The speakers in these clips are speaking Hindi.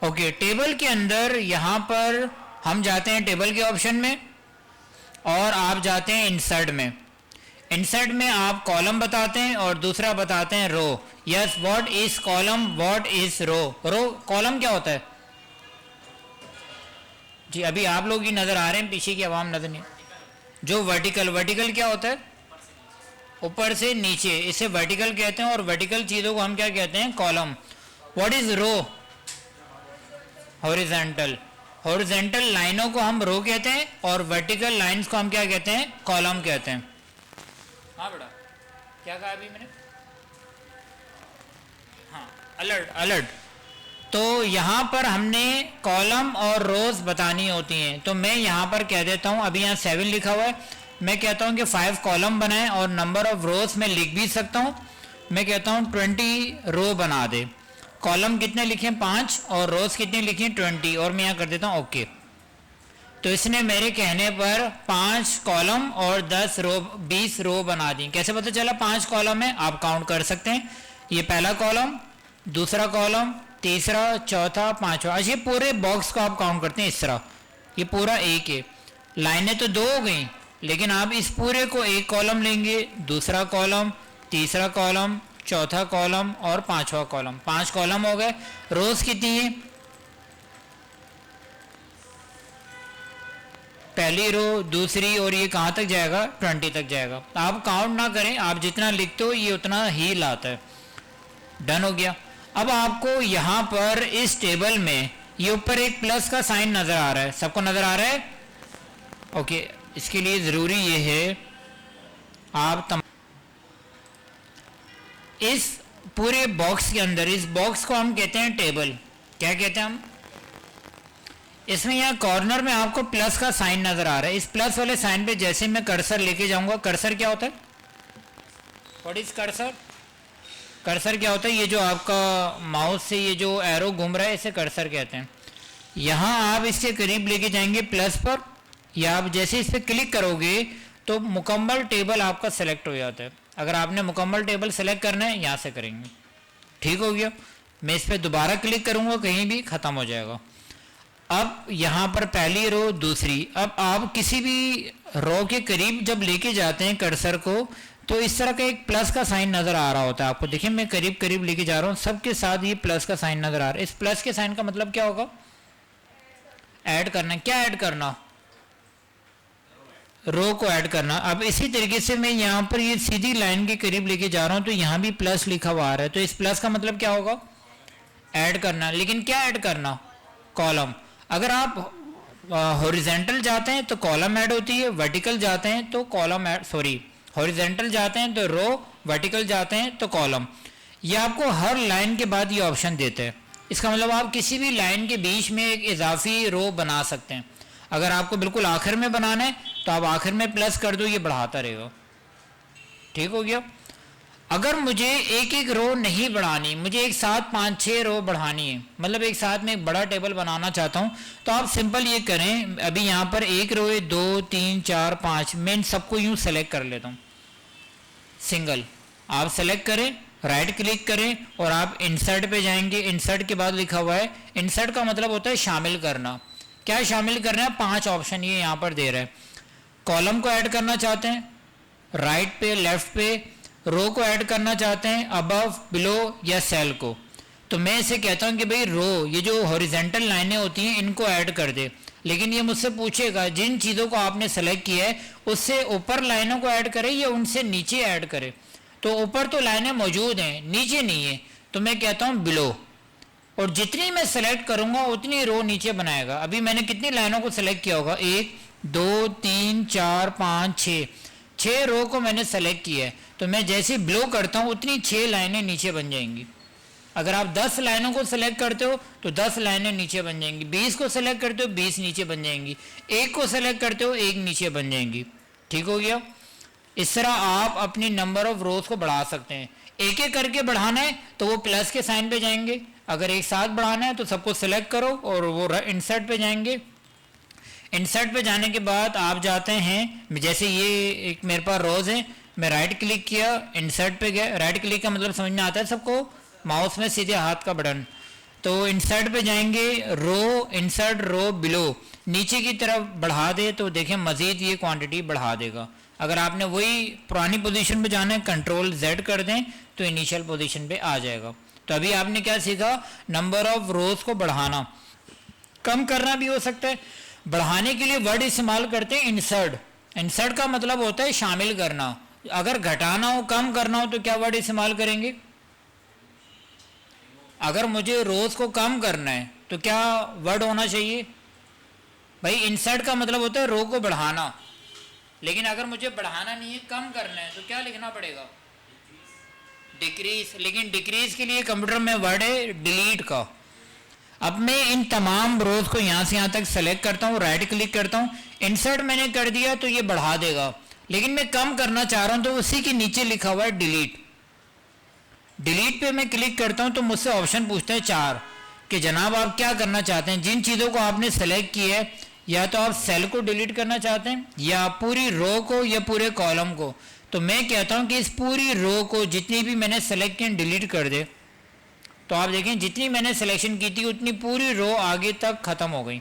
ओके, टेबल के अंदर यहाँ पर हम जाते हैं टेबल के ऑप्शन में और आप जाते हैं इंसर्ट में। इंसर्ट में आप कॉलम बताते हैं और दूसरा बताते हैं row. Yes, what is column, what is row. Row column क्या होता है जी? अभी आप लोग ही नजर आ रहे हैं, पीछे की आवाम नजर नहीं। जो वर्टिकल, वर्टिकल क्या होता है? ऊपर से नीचे, इसे वर्टिकल कहते हैं और वर्टिकल चीजों को हम क्या कहते हैं? Column. What is row? Horizontal. Horizontal लाइनों को हम रो कहते हैं और वर्टिकल लाइंस को हम क्या कहते हैं? कॉलम कहते हैं। हाँ बेटा, क्या कहा अभी मैंने? हाँ, अलर्ट, अलर्ट। तो यहाँ पर हमने कॉलम और रोज बतानी होती हैं, तो मैं यहाँ पर कह देता हूँ, अभी यहाँ 7 लिखा हुआ है, मैं कहता हूँ कि 5 कॉलम बनाएं और नंबर ऑफ रोज में लिख भी सकता हूँ। मैं कहता हूँ 20 रो बना दे। कॉलम कितने लिखे? 5 और रोज कितने लिखे? 20। और मैं यहाँ कर देता हूँ ओके। तो इसने मेरे कहने पर 5 कॉलम और 10 रो, 20 रो बना दी। कैसे पता चला 5 कॉलम है? आप काउंट कर सकते हैं। ये पहला कॉलम, दूसरा कॉलम, तीसरा, चौथा, पांचवा। अच्छा, ये पूरे बॉक्स को आप काउंट करते हैं इस तरह, ये पूरा एक है। लाइनें तो 2 हो गई, लेकिन आप इस पूरे को एक कॉलम लेंगे, दूसरा कॉलम, तीसरा कॉलम, चौथा कॉलम और पांचवा कॉलम। 5 कॉलम हो गए। रोज कितनी है? पहली रो, दूसरी, और ये कहाँ तक जाएगा? 20 तक जाएगा। आप काउंट ना करें, आप जितना लिखते हो ये उतना ही लाता है। डन हो गया। अब आपको यहाँ पर इस टेबल में ये ऊपर एक प्लस का साइन नजर आ रहा है, सबको नजर आ रहा है? ओके, इसके लिए जरूरी ये है आप इस पूरे बॉक्स के अंदर, इस बॉक्स को हम कहते हैं टेबल। क्या कहते हैं हम? इसमें यहाँ कॉर्नर में आपको प्लस का साइन नजर आ रहा है। इस प्लस वाले साइन पे जैसे मैं कर्सर लेके जाऊंगा, कर्सर क्या होता है? What is cursor? कर्सर क्या होता है? ये जो आपका माउस से ये जो एरो घूम रहा है, इसे कर्सर कहते हैं। यहाँ आप इसके करीब लेके जाएंगे प्लस पर, या आप जैसे इस पर क्लिक करोगे तो मुकम्मल टेबल आपका सेलेक्ट हो जाता है। अगर आपने मुकम्मल टेबल सेलेक्ट करना है, यहाँ से करेंगे। ठीक हो गया। मैं इस पर दोबारा क्लिक करूँगा, कहीं भी ख़त्म हो जाएगा। अब यहाँ पर पहली रो, दूसरी। अब आप किसी भी रो के करीब जब लेके जाते हैं कर्सर को, तो इस तरह का एक प्लस का साइन नजर आ रहा होता है आपको। देखिए, मैं करीब करीब लेके जा रहा हूँ, सबके साथ ये प्लस का साइन नजर आ रहा है। इस प्लस के साइन का मतलब क्या होगा? ऐड करना। क्या ऐड करना? रो को ऐड करना। अब इसी तरीके से मैं यहाँ पर ये सीधी लाइन के करीब लेके जा रहा हूँ, तो यहाँ भी प्लस लिखा हुआ आ रहा है, तो इस प्लस का मतलब क्या होगा? ऐड करना। लेकिन क्या ऐड करना? कॉलम। अगर आप हॉरिजॉन्टल जाते हैं तो कॉलम ऐड होती है, वर्टिकल जाते हैं तो कॉलम ऐड, सॉरी, हॉरिजॉन्टल जाते हैं तो रो, वर्टिकल जाते हैं तो कॉलम। ये आपको हर लाइन के बाद ये ऑप्शन देते हैं। इसका मतलब आप किसी भी लाइन के बीच में एक इजाफी रो बना सकते हैं। अगर आपको बिल्कुल आखिर में बनाना है तो आप आखिर में प्लस कर दो, ये बढ़ाता रहेगा। ठीक हो गया। अगर मुझे एक एक रो नहीं बढ़ानी, मुझे एक साथ 5-6 रो बढ़ानी है, मतलब एक साथ में एक बड़ा टेबल बनाना चाहता हूं, तो आप सिंपल ये करें। अभी यहाँ पर एक रो है, 2, 3, 4, 5, मैं इन सबको यूं सेलेक्ट कर लेता हूं। सिंगल आप सेलेक्ट करें, राइट क्लिक करें और आप इंसर्ट पे जाएंगे। इंसर्ट के बाद लिखा हुआ है, इंसर्ट का मतलब होता है शामिल करना। क्या शामिल करना है? 5 ऑप्शन ये यहाँ पर दे रहे हैं। कॉलम को ऐड करना चाहते हैं, राइट पे, लेफ्ट पे। रो को ऐड करना चाहते हैं, अबव, बिलो या सेल को। तो मैं इसे कहता हूं कि भाई रो, ये जो हॉरिजॉन्टल लाइनें होती हैं इनको ऐड कर दे। लेकिन ये मुझसे पूछेगा जिन चीज़ों को आपने सेलेक्ट किया है उससे ऊपर लाइनों को ऐड करे या उनसे नीचे ऐड करे। तो ऊपर तो लाइनें मौजूद हैं, नीचे नहीं है, तो मैं कहता हूँ बिलो। और जितनी मैं सेलेक्ट करूंगा उतनी रो नीचे बनाएगा। अभी मैंने कितनी लाइनों को सेलेक्ट किया होगा? 1, 2, 3, 4, 5, 6 रो को मैंने सेलेक्ट किया है, तो मैं जैसे ब्लो करता हूँ उतनी 6 लाइनें नीचे बन जाएंगी। अगर आप 10 लाइनों को सेलेक्ट करते हो तो 10 लाइनें नीचे बन जाएंगी। 20 को सेलेक्ट करते हो 20 नीचे बन जाएंगी। 1 को सेलेक्ट करते हो 1 नीचे बन जाएंगी। ठीक हो गया। इस तरह आप अपनी नंबर ऑफ रोज को बढ़ा सकते हैं। एक एक करके बढ़ाना है तो वो प्लस के साइन पे जाएंगे, अगर एक साथ बढ़ाना है तो सबको सेलेक्ट करो और वो इंसर्ट पे जाएंगे। इंसर्ट पे जाने के बाद आप जाते हैं, जैसे ये एक मेरे पास रोज है, मैं राइट क्लिक किया, इंसर्ट पे गया। राइट क्लिक का मतलब समझ में आता है सबको? माउस में सीधे हाथ का बटन। तो इंसर्ट पे जाएंगे, रो इंसर्ट रो बिलो, नीचे की तरफ बढ़ा दे तो देखें मजीद ये क्वांटिटी बढ़ा देगा। अगर आपने वही पुरानी पोजीशन पे जाना है कंट्रोल Z कर दें तो इनिशियल पोजीशन पे आ जाएगा। तो अभी आपने क्या सीखा, नंबर ऑफ रोज को बढ़ाना, कम करना भी हो सकता है। बढ़ाने के लिए वर्ड इस्तेमाल करते हैं इंसर्ट। इंसर्ट का मतलब होता है शामिल करना। अगर घटाना हो कम करना हो तो क्या वर्ड इस्तेमाल करेंगे? अगर मुझे रोज को कम करना है तो क्या वर्ड होना चाहिए भाई? इंसर्ट का मतलब होता है रो को बढ़ाना। लेकिन अगर मुझे बढ़ाना नहीं है कम करना है तो क्या लिखना पड़ेगा? डिक्रीज। लेकिन डिक्रीज के लिए कंप्यूटर में वर्ड है डिलीट का। अब मैं इन तमाम रोज को यहां से यहां तक सेलेक्ट करता हूं, राइट क्लिक करता हूं, इंसर्ट मैंने कर दिया तो ये बढ़ा देगा। लेकिन मैं कम करना चाह रहा हूं तो उसी के नीचे लिखा हुआ है डिलीट। डिलीट पे मैं क्लिक करता हूं तो मुझसे ऑप्शन पूछता है 4 कि जनाब आप क्या करना चाहते हैं। जिन चीज़ों को आपने सेलेक्ट किया है, या तो आप सेल को डिलीट करना चाहते हैं या पूरी रो को या पूरे कॉलम को। तो मैं कहता हूं कि इस पूरी रो को जितनी भी मैंने सेलेक्ट की डिलीट कर दे। तो आप देखें जितनी मैंने सिलेक्शन की थी उतनी पूरी रो आगे तक खत्म हो गई।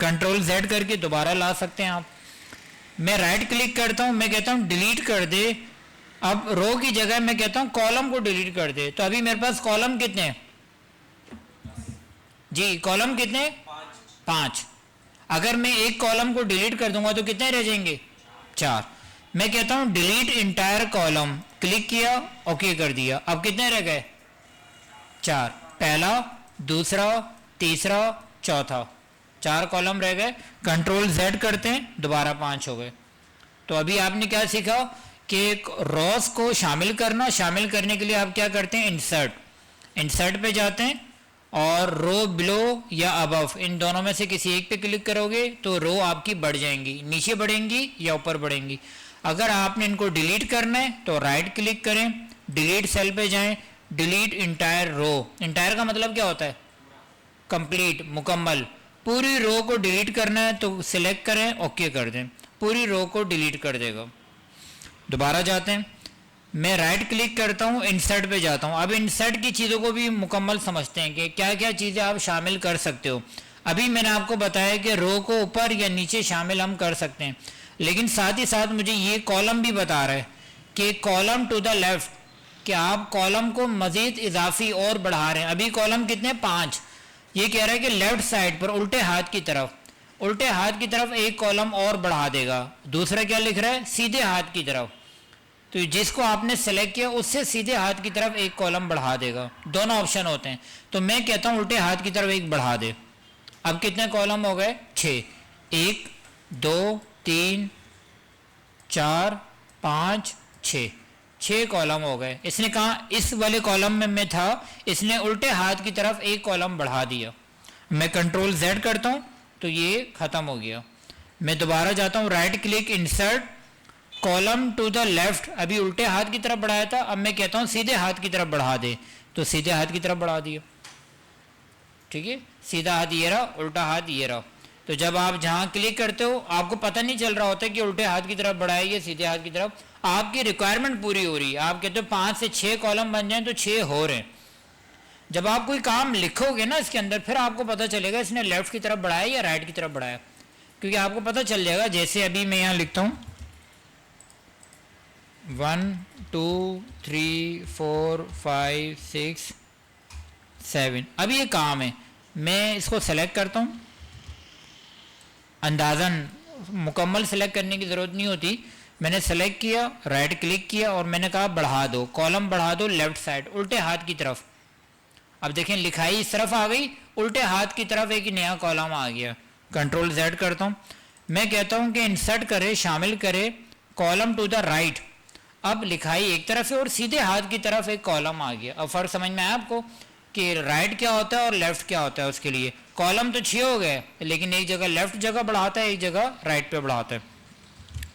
कंट्रोल Z करके दोबारा ला सकते हैं आप। मैं राइट क्लिक करता हूं, मैं कहता हूं डिलीट कर दे। अब रो की जगह मैं कहता हूं कॉलम को डिलीट कर दे। तो अभी मेरे पास कॉलम कितने हैं जी? कॉलम कितने? 5। अगर मैं एक कॉलम को डिलीट कर दूंगा तो कितने रह जाएंगे? 4। मैं कहता हूं डिलीट इंटायर कॉलम, क्लिक किया, ओके कर दिया। अब कितने रह गए? 4। पहला, दूसरा, तीसरा, चौथा, 4 कॉलम रह गए। कंट्रोल Z करते हैं, दोबारा 5 हो गए। तो अभी आपने क्या सीखा कि रोज को शामिल करना। शामिल करने के लिए आप क्या करते हैं? इंसर्ट। इंसर्ट पे जाते हैं और रो बिलो या अबव, इन दोनों में से किसी एक पे क्लिक करोगे तो रो आपकी बढ़ जाएंगी, नीचे बढ़ेंगी या ऊपर बढ़ेंगी। अगर आपने इनको डिलीट करना है तो राइट क्लिक करें, डिलीट सेल पे जाएं, डिलीट इंटायर रो। इंटायर का मतलब क्या होता है? कंप्लीट, मुकम्मल। पूरी रो को डिलीट करना है तो सिलेक्ट करें, ओके कर दें, पूरी रो को डिलीट कर देगा। दोबारा जाते हैं, मैं राइट क्लिक करता हूं, इंसर्ट पे जाता हूं। अब इंसर्ट की चीज़ों को भी मुकम्मल समझते हैं कि क्या क्या चीज़ें आप शामिल कर सकते हो। अभी मैंने आपको बताया कि रो को ऊपर या नीचे शामिल हम कर सकते हैं, लेकिन साथ ही साथ मुझे ये कॉलम भी बता रहा है कि कॉलम टू द लेफ्ट, कि आप कॉलम को मजीद इजाफी और बढ़ा रहे हैं। अभी कॉलम कितने? 5। ये कह रहा है कि लेफ्ट साइड पर उल्टे हाथ की तरफ, उल्टे हाथ की तरफ एक कॉलम और बढ़ा देगा। दूसरा क्या लिख रहा है? सीधे हाथ की तरफ। तो जिसको आपने सेलेक्ट किया उससे सीधे हाथ की तरफ एक कॉलम बढ़ा देगा। दोनों ऑप्शन होते हैं। तो मैं कहता हूं उल्टे हाथ की तरफ एक बढ़ा दे। अब कितने कॉलम हो गए? 6। 1 2 3 4 5 6 कॉलम हो गए। इसने कहा इस वाले कॉलम में मैं था, इसने उल्टे हाथ की तरफ एक कॉलम बढ़ा दिया। मैं कंट्रोल Z करता हूं तो ये खत्म हो गया। मैं दोबारा जाता हूं, right click, insert, column to the left. अभी उल्टे हाथ की तरफ बढ़ाया था, अब मैं कहता हूं सीधे हाथ की तरफ बढ़ा दे, तो सीधे हाथ की तरफ बढ़ा दिया। ठीक है, सीधा हाथ ये रहा, उल्टा हाथ ये रहा। तो जब आप जहां क्लिक करते हो आपको पता नहीं चल रहा होता कि उल्टे हाथ की तरफ बढ़ाया या सीधे हाथ की तरफ। आपकी रिक्वायरमेंट पूरी हो रही है। आप कहते हो 5 से 6 कॉलम बन जाएं तो 6 हो रहे हैं। जब आप कोई काम लिखोगे ना इसके अंदर, फिर आपको पता चलेगा इसने लेफ्ट की तरफ बढ़ाया या राइट की तरफ बढ़ाया, क्योंकि आपको पता चल जाएगा। जैसे अभी मैं यहाँ लिखता हूँ 1 2 3 4 5 6 7। अब ये काम है, मैं इसको सेलेक्ट करता हूँ। अंदाज़न मुकम्मल सेलेक्ट करने की ज़रूरत नहीं होती। मैंने सेलेक्ट किया, राइट क्लिक किया और मैंने कहा बढ़ा दो, कॉलम बढ़ा दो लेफ्ट साइड, उल्टे हाथ की तरफ। अब देखें लिखाई इस तरफ आ गई, उल्टे हाथ की तरफ एक नया कॉलम आ गया। कंट्रोल Z करता हूँ, मैं कहता हूँ कि इंसर्ट करे, शामिल करे, कॉलम टू द राइट। अब लिखाई एक तरफ है और सीधे हाथ की तरफ एक कॉलम आ गया। अब फर्क समझ में आया आपको कि राइट क्या होता है और लेफ्ट क्या होता है। उसके लिए कॉलम तो 6 हो गए, लेकिन एक जगह लेफ्ट जगह बढ़ाता है, एक जगह राइट पे बढ़ाता है।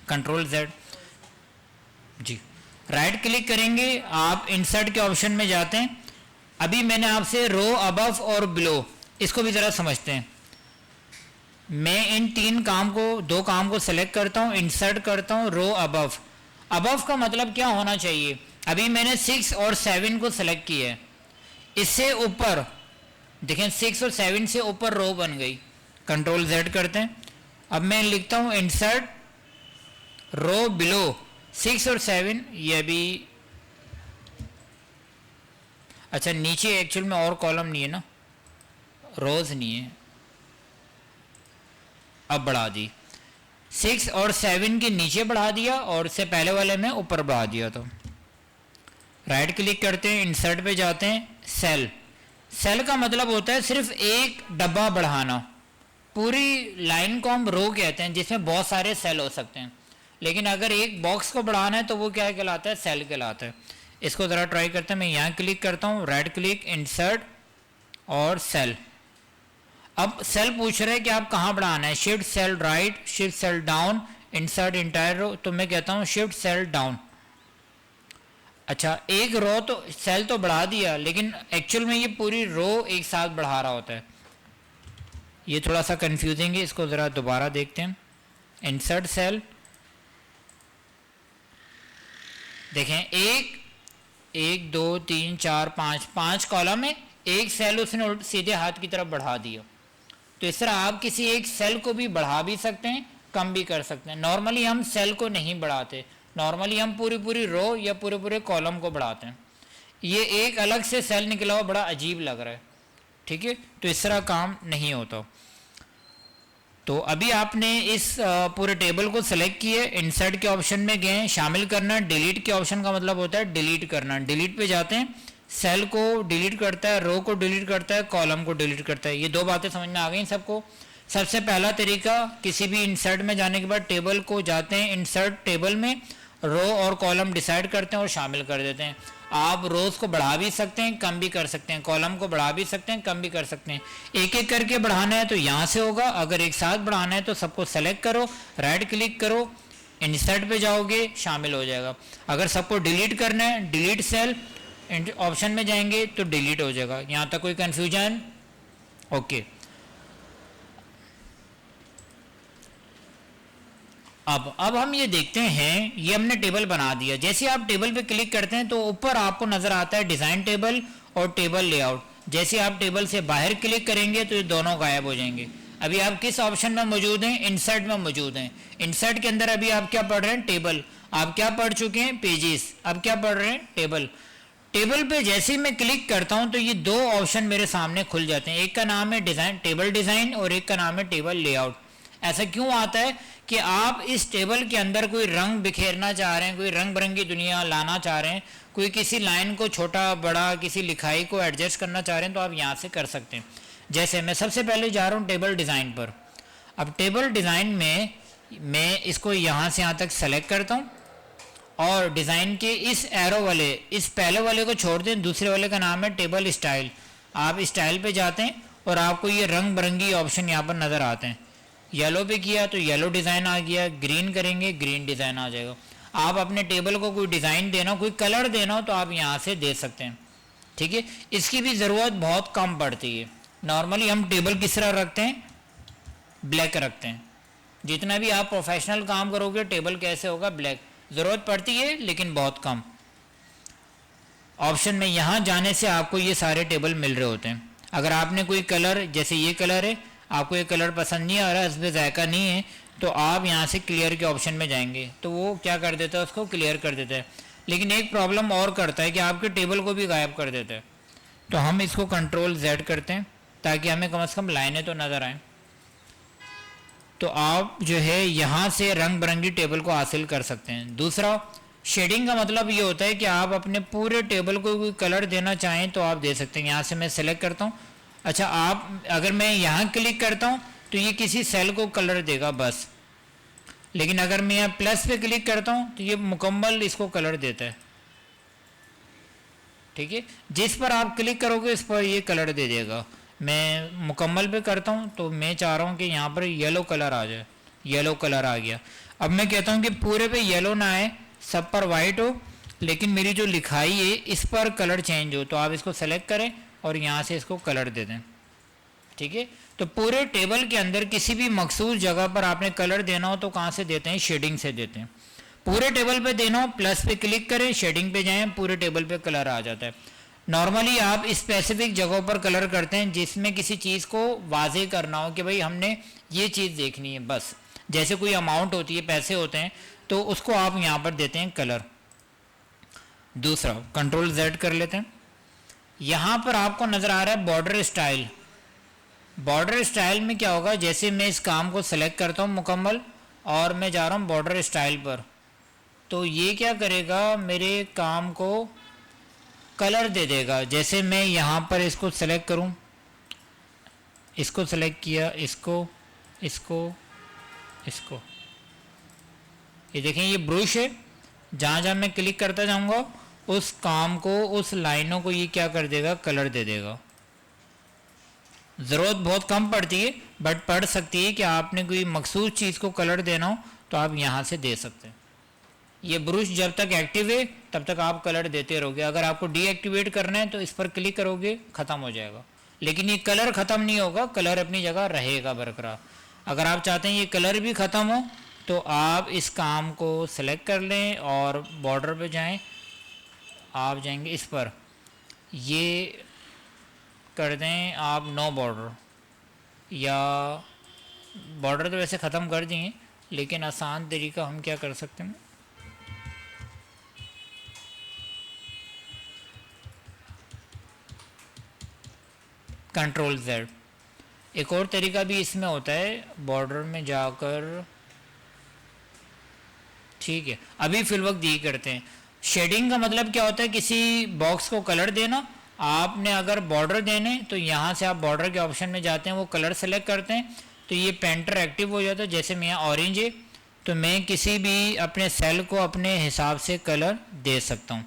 कंट्रोल Z जी, राइट क्लिक करेंगे, आप इंसर्ट के ऑप्शन में जाते हैं। अभी मैंने आपसे रो, अबव और बिलो, इसको भी ज़रा समझते हैं। मैं इन 2 काम को सेलेक्ट करता हूँ, इंसर्ट करता हूँ, रो, अबव। अबव का मतलब क्या होना चाहिए? अभी मैंने 6 और 7 को सेलेक्ट किया है। इससे ऊपर देखें 6 और 7 से ऊपर रो बन गई, कंट्रोल Z करते हैं। अब मैं लिखता हूं इंसर्ट रो बिलो 6 और 7, ये भी अच्छा नीचे एक्चुअल में और कॉलम नहीं है ना, रोज नहीं है, अब बढ़ा दी 6 और 7 के नीचे बढ़ा दिया और इससे पहले वाले में ऊपर बढ़ा दिया। तो राइट क्लिक करते हैं, इंसर्ट पे जाते हैं, सेल। सेल का मतलब होता है सिर्फ एक डब्बा बढ़ाना। पूरी लाइन को हम रो कहते हैं जिसमें बहुत सारे सेल हो सकते हैं, लेकिन अगर एक बॉक्स को बढ़ाना है तो वो क्या कहलाता है, सेल कहलाता है। इसको ज़रा ट्राई करते हैं, मैं यहाँ क्लिक करता हूँ, राइट क्लिक, इंसर्ट और सेल। अब सेल पूछ रहे हैं कि आप कहाँ बढ़ाना है, shift cell right, shift cell down, insert entire row, तो मैं कहता हूँ शिफ्ट सेल डाउन। अच्छा एक रो तो सेल तो बढ़ा दिया, लेकिन एक्चुअल में ये पूरी रो एक साथ बढ़ा रहा होता है, ये थोड़ा सा कंफ्यूजिंग है। इसको ज़रा दोबारा देखते हैं, इंसर्ट सेल, देखें एक 2 3 4 5 कॉलम है, एक सेल उसने सीधे हाथ की तरफ बढ़ा दिया। तो इस तरह आप किसी एक सेल को भी बढ़ा भी सकते हैं, कम भी कर सकते हैं। नॉर्मली हम सेल को नहीं बढ़ाते, नॉर्मली हम पूरी रो या पूरे कॉलम को बढ़ाते हैं। ये एक अलग से सेल निकला हुआ बड़ा अजीब लग रहा है, ठीक है, तो इस तरह काम नहीं होता। तो अभी आपने इस पूरे टेबल को सेलेक्ट किए, इंसर्ट के ऑप्शन में गए, शामिल करना, डिलीट के ऑप्शन का मतलब होता है डिलीट करना। डिलीट पे जाते हैं, सेल को डिलीट करता है, रो को डिलीट करता है, कॉलम को डिलीट करता है। ये दो बातें समझ में आ गई सबको। सबसे पहला तरीका, किसी भी इंसर्ट में जाने के बाद टेबल को जाते हैं, इंसर्ट टेबल में रो और कॉलम डिसाइड करते हैं और शामिल कर देते हैं। आप रोज को बढ़ा भी सकते हैं, कम भी कर सकते हैं, कॉलम को बढ़ा भी सकते हैं, कम भी कर सकते हैं। एक एक करके बढ़ाना है तो यहाँ से होगा, अगर एक साथ बढ़ाना है तो सबको सेलेक्ट करो, राइट क्लिक करो, इंसर्ट पे जाओगे, शामिल हो जाएगा। अगर सबको डिलीट करना है, डिलीट सेल ऑप्शन में जाएंगे तो डिलीट हो जाएगा। यहाँ तक कोई कंफ्यूजन? ओके। अब हम ये देखते हैं, ये हमने टेबल बना दिया। जैसे आप टेबल पे क्लिक करते हैं तो ऊपर आपको नजर आता है डिजाइन टेबल और टेबल लेआउट। जैसे आप टेबल से बाहर क्लिक करेंगे तो ये दोनों गायब हो जाएंगे। अभी आप किस ऑप्शन में मौजूद हैं? इंसर्ट में मौजूद हैं। इंसर्ट के अंदर अभी आप क्या पढ़ रहे हैं? टेबल। आप क्या पढ़ चुके हैं? पेजेस। अब क्या पढ़ रहे हैं? टेबल। टेबल पे जैसे ही मैं क्लिक करता हूं तो ये दो ऑप्शन मेरे सामने खुल जाते हैं। एक का नाम है डिजाइन, टेबल डिजाइन, और एक का नाम है टेबल लेआउट। ऐसा क्यों आता है कि आप इस टेबल के अंदर कोई रंग बिखेरना चाह रहे हैं, कोई रंग बिरंगी दुनिया लाना चाह रहे हैं, कोई किसी लाइन को छोटा बड़ा, किसी लिखाई को एडजस्ट करना चाह रहे हैं, तो आप यहाँ से कर सकते हैं। जैसे मैं सबसे पहले जा रहा हूँ टेबल डिज़ाइन पर। अब टेबल डिज़ाइन में मैं इसको यहाँ से यहाँ तक सेलेक्ट करता हूँ और डिज़ाइन के इस एरो वाले, इस पहले वाले को छोड़ दें, दूसरे वाले का नाम है टेबल स्टाइल। आप स्टाइल पे जाते हैं और आपको ये रंग बिरंगी ऑप्शन यहाँ पर नज़र आते हैं। येलो पे किया तो येलो डिज़ाइन आ गया, ग्रीन करेंगे ग्रीन डिज़ाइन आ जाएगा। आप अपने टेबल को कोई डिज़ाइन देना, कोई कलर देना हो तो आप यहाँ से दे सकते हैं, ठीक है। इसकी भी ज़रूरत बहुत कम पड़ती है। नॉर्मली हम टेबल किस तरह रखते हैं? ब्लैक रखते हैं। जितना भी आप प्रोफेशनल काम करोगे टेबल कैसे होगा? ब्लैक। ज़रूरत पड़ती है लेकिन बहुत कम। ऑप्शन में यहाँ जाने से आपको ये सारे टेबल मिल रहे होते हैं। अगर आपने कोई कलर, जैसे ये कलर है, आपको ये कलर पसंद नहीं आ रहा, इसमें जायका नहीं है, तो आप यहाँ से क्लियर के ऑप्शन में जाएंगे तो वो क्या कर देता है? उसको क्लियर कर देता है। लेकिन एक प्रॉब्लम और करता है कि आपके टेबल को भी गायब कर देता है। तो हम इसको कंट्रोल Z करते हैं ताकि हमें कम से कम लाइनें तो नज़र आएँ। तो आप जो है यहाँ से रंग बिरंगी टेबल को हासिल कर सकते हैं। दूसरा, शेडिंग का मतलब ये होता है कि आप अपने पूरे टेबल को कोई कलर देना चाहें तो आप दे सकते हैं। यहाँ से मैं सेलेक्ट करता हूँ। अच्छा, आप अगर मैं यहाँ क्लिक करता हूँ तो ये किसी सेल को कलर देगा बस, लेकिन अगर मैं यहाँ प्लस पे क्लिक करता हूँ तो ये मुकम्मल इसको कलर देता है, ठीक है। जिस पर आप क्लिक करोगे इस पर ये कलर दे देगा। मैं मुकम्मल पे करता हूँ तो मैं चाह रहा हूँ कि यहाँ पर येलो कलर आ जाए। येलो कलर आ गया। अब मैं कहता हूँ कि पूरे पे येलो ना आए, सब पर वाइट हो, लेकिन मेरी जो लिखाई है इस पर कलर चेंज हो। तो आप इसको सेलेक्ट करें और यहाँ से इसको कलर दे दें, ठीक है। तो पूरे टेबल के अंदर किसी भी मखसूस जगह पर आपने कलर देना हो तो कहाँ से देते हैं? शेडिंग से देते हैं। पूरे टेबल पे देना हो, प्लस पे क्लिक करें, शेडिंग पे जाएं, पूरे टेबल पे कलर आ जाता है। नॉर्मली आप स्पेसिफिक जगहों पर कलर करते हैं जिसमें किसी चीज़ को वाजे करना हो कि भाई हमने ये चीज़ देखनी है बस। जैसे कोई अमाउंट होती है, पैसे होते हैं, तो उसको आप यहाँ पर देते हैं कलर। दूसरा कंट्रोल Z कर लेते हैं। यहाँ पर आपको नज़र आ रहा है बॉर्डर स्टाइल। बॉर्डर स्टाइल में क्या होगा, जैसे मैं इस काम को सेलेक्ट करता हूँ मुकम्मल और मैं जा रहा हूँ बॉर्डर स्टाइल पर, तो ये क्या करेगा, मेरे काम को कलर दे देगा। जैसे मैं यहाँ पर इसको सेलेक्ट करूँ, इसको सेलेक्ट किया, इसको इसको इसको, ये देखें ये ब्रश है, जहाँ जहाँ मैं क्लिक करता जाऊँगा उस काम को, उस लाइनों को ये क्या कर देगा, कलर दे देगा। ज़रूरत बहुत कम पड़ती है बट पड़ सकती है कि आपने कोई मखसूस चीज़ को कलर देना हो तो आप यहाँ से दे सकते हैं। ये ब्रश जब तक एक्टिव है तब तक आप कलर देते रहोगे। अगर आपको डीएक्टिवेट करना है तो इस पर क्लिक करोगे, ख़त्म हो जाएगा। लेकिन ये कलर ख़त्म नहीं होगा, कलर अपनी जगह रहेगा बरकरार। अगर आप चाहते हैं ये कलर भी ख़त्म हो तो आप इस काम को सेलेक्ट कर लें और बॉर्डर पे जाएं। आप जाएंगे इस पर, ये कर दें आप नो बॉर्डर, या बॉर्डर तो वैसे ख़त्म कर दिए लेकिन आसान तरीका हम क्या कर सकते हैं, कंट्रोल Z। एक और तरीका भी इसमें होता है, बॉर्डर में जाकर, ठीक है अभी फिल वक्त यही करते हैं। शेडिंग का मतलब क्या होता है, किसी बॉक्स को कलर देना। आपने अगर बॉर्डर देने तो यहाँ से आप बॉर्डर के ऑप्शन में जाते हैं, वो कलर सेलेक्ट करते हैं तो ये पेंटर एक्टिव हो जाता है। जैसे मैं यहाँ ऑरेंज है तो मैं किसी भी अपने सेल को अपने हिसाब से कलर दे सकता हूँ।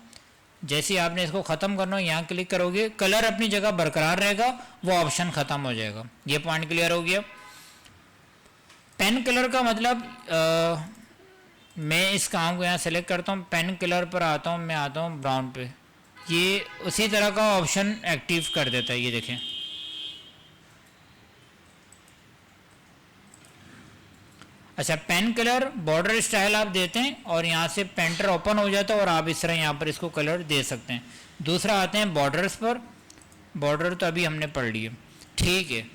जैसे ही आपने इसको ख़त्म करना हो यहाँ क्लिक करोगे, कलर अपनी जगह बरकरार रहेगा, वो ऑप्शन ख़त्म हो जाएगा। ये पॉइंट क्लियर हो गया। पेन कलर का मतलब मैं इस काम को यहाँ सेलेक्ट करता हूँ, पेन कलर पर आता हूँ, मैं आता हूँ ब्राउन पे, ये उसी तरह का ऑप्शन एक्टिव कर देता है। ये देखें, अच्छा पेन कलर बॉर्डर स्टाइल आप देते हैं और यहाँ से पेंटर ओपन हो जाता है और आप इस तरह यहाँ पर इसको कलर दे सकते हैं। दूसरा आते हैं बॉर्डर्स पर। बॉर्डर तो अभी हमने पढ़ लिए, ठीक है।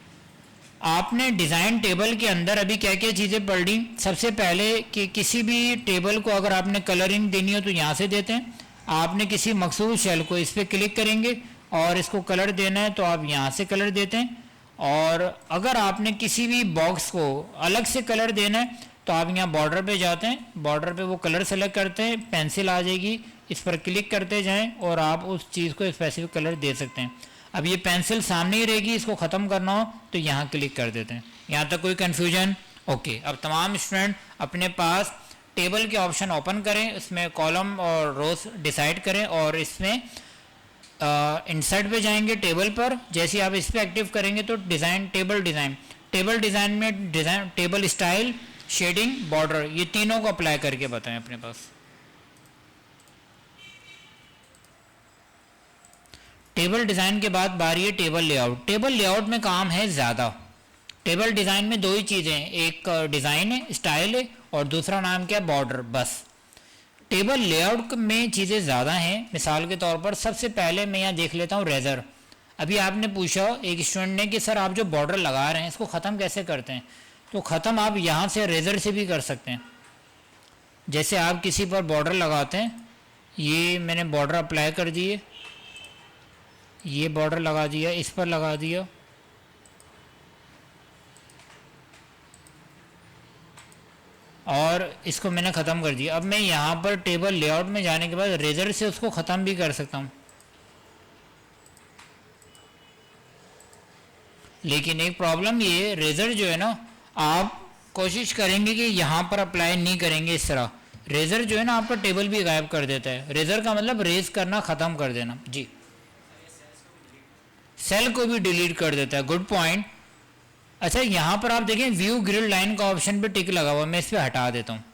आपने डिज़ाइन टेबल के अंदर अभी क्या क्या चीज़ें पढ़ ली। सबसे पहले कि किसी भी टेबल को अगर आपने कलरिंग देनी हो तो यहाँ से देते हैं। आपने किसी मखसूस सेल को इस पर क्लिक करेंगे और इसको कलर देना है तो आप यहाँ से कलर देते हैं। और अगर आपने किसी भी बॉक्स को अलग से कलर देना है तो आप यहाँ बॉर्डर पे जाते हैं, बॉर्डर पे वो कलर सेलेक्ट करते हैं, पेंसिल आ जाएगी, इस पर क्लिक करते जाएं और आप उस चीज़ को स्पेसिफिक कलर दे सकते हैं। अब ये पेंसिल सामने ही रहेगी, इसको ख़त्म करना हो तो यहाँ क्लिक कर देते हैं। यहाँ तक कोई कन्फ्यूजन? ओके। अब तमाम स्टूडेंट अपने पास टेबल के ऑप्शन ओपन करें, इसमें कॉलम और रोज डिसाइड करें और इसमें इंसर्ट पे जाएंगे टेबल पर। जैसे आप इस पर एक्टिव करेंगे तो डिज़ाइन, टेबल डिज़ाइन में design, table style, shading, border, ये तीनों को अप्लाई करके बताएं अपने पास। टेबल डिज़ाइन के बाद बारी है टेबल लेआउट। टेबल लेआउट में काम है ज़्यादा। टेबल डिज़ाइन में दो ही चीज़ें हैं, एक डिज़ाइन है, स्टाइल है, और दूसरा नाम क्या है, बॉर्डर, बस। टेबल लेआउट में चीज़ें ज़्यादा हैं। मिसाल के तौर पर सबसे पहले मैं यहाँ देख लेता हूँ रेजर। अभी आपने पूछा एक स्टूडेंट ने कि सर आप जो बॉर्डर लगा रहे हैं इसको ख़त्म कैसे करते हैं, तो ख़त्म आप यहाँ से रेजर से भी कर सकते हैं। जैसे आप किसी पर बॉर्डर लगाते हैं, ये मैंने बॉर्डर अप्लाई कर दिए, ये बॉर्डर लगा दिया, इस पर लगा दिया, और इसको मैंने ख़त्म कर दिया। अब मैं यहाँ पर टेबल लेआउट में जाने के बाद रेजर से उसको ख़त्म भी कर सकता हूँ। लेकिन एक प्रॉब्लम ये, रेजर जो है ना, आप कोशिश करेंगे कि यहाँ पर अप्लाई नहीं करेंगे इस तरह। रेजर जो है ना आपका टेबल भी गायब कर देता है। रेजर का मतलब रेज करना, ख़त्म कर देना। जी, सेल को भी डिलीट कर देता है। Good point. अच्छा यहाँ पर आप देखें व्यू ग्रिड लाइन का ऑप्शन पे टिक लगा हुआ, मैं इस पर हटा देता हूँ।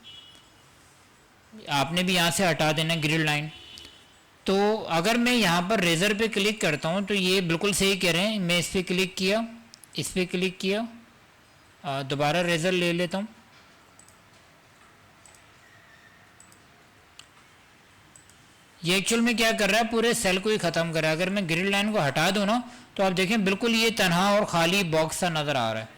आपने भी यहाँ से हटा देना ग्रिड लाइन। तो अगर मैं यहाँ पर रेजर पे क्लिक करता हूँ तो ये बिल्कुल सही कह रहे हैं। मैं इस पर क्लिक किया, इस पर क्लिक किया, दोबारा रेजर ले लेता हूँ, ये एक्चुअल में क्या कर रहा है, पूरे सेल को ही ख़त्म कर रहा है। अगर मैं ग्रिड लाइन को हटा दूँ ना तो आप देखें बिल्कुल ये तनहा और खाली बॉक्स सा नज़र आ रहा है।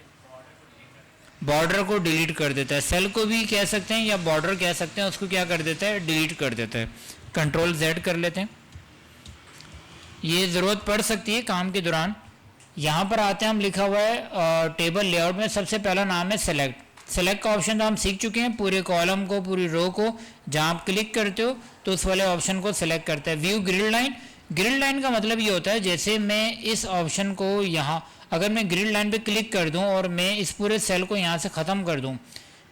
बॉर्डर को डिलीट कर देता है, सेल को भी कह सकते हैं या बॉर्डर कह सकते हैं, उसको क्या कर देता है, डिलीट कर देता है। कंट्रोल Z कर लेते हैं, ये ज़रूरत पड़ सकती है काम के दौरान। यहाँ पर आते हैं हम, लिखा हुआ है टेबल लेआउट में सबसे पहला नाम है सेलेक्ट। सेलेक्ट का ऑप्शन तो हम सीख चुके हैं, पूरे कॉलम को, पूरी रो को जहाँ आप क्लिक करते हो तो उस वाले ऑप्शन को सेलेक्ट करता है। View grid line, grid line का मतलब ये होता है जैसे मैं इस ऑप्शन को यहाँ, अगर मैं ग्रिड लाइन पे क्लिक कर दूं और मैं इस पूरे सेल को यहाँ से ख़त्म कर दूं,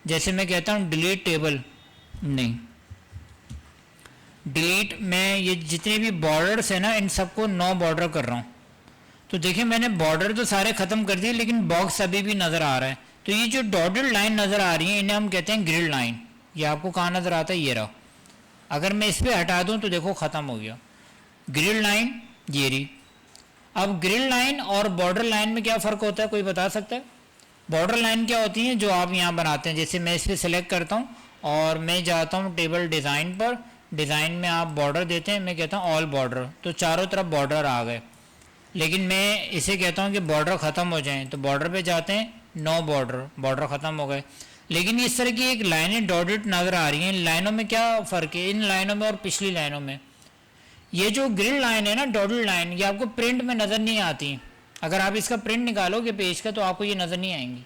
जैसे मैं कहता हूँ डिलीट टेबल, नहीं डिलीट, मैं ये जितने भी बॉर्डर्स है ना इन सबको नो बॉर्डर कर रहा हूँ। तो देखिए मैंने बॉर्डर तो सारे ख़त्म कर दिए लेकिन बॉक्स अभी भी नज़र आ रहा है। तो ये जो डॉटेड लाइन नज़र आ रही है इन्हें हम कहते हैं ग्रिड लाइन। ये आपको कहाँ नज़र आता है, ये रहा। अगर मैं इस पर हटा दूँ तो देखो ख़त्म हो गया ग्रिड लाइन, ये रही। अब ग्रिड लाइन और बॉर्डर लाइन में क्या फ़र्क होता है, कोई बता सकता है? बॉर्डर लाइन क्या होती है, जो आप यहाँ बनाते हैं, जैसे मैं इस पर सेलेक्ट करता हूँ और मैं जाता हूँ टेबल डिज़ाइन पर, डिज़ाइन में आप बॉर्डर देते हैं, मैं कहता हूँ ऑल बॉर्डर, तो चारों तरफ बॉर्डर आ गए। लेकिन मैं इसे कहता हूँ कि बॉर्डर ख़त्म हो जाएं, तो बॉर्डर पे जाते हैं, नो बॉर्डर, बॉर्डर ख़त्म हो गए। लेकिन इस तरह की एक लाइनें डॉटेड नज़र आ रही हैं, इन लाइनों में क्या फ़र्क है, इन लाइनों में और पिछली लाइनों में? ये जो ग्रिड लाइन है ना, डॉटेड लाइन, ये आपको प्रिंट में नज़र नहीं आती। अगर आप इसका प्रिंट निकालोगे पेज का तो आपको ये नज़र नहीं आएंगी।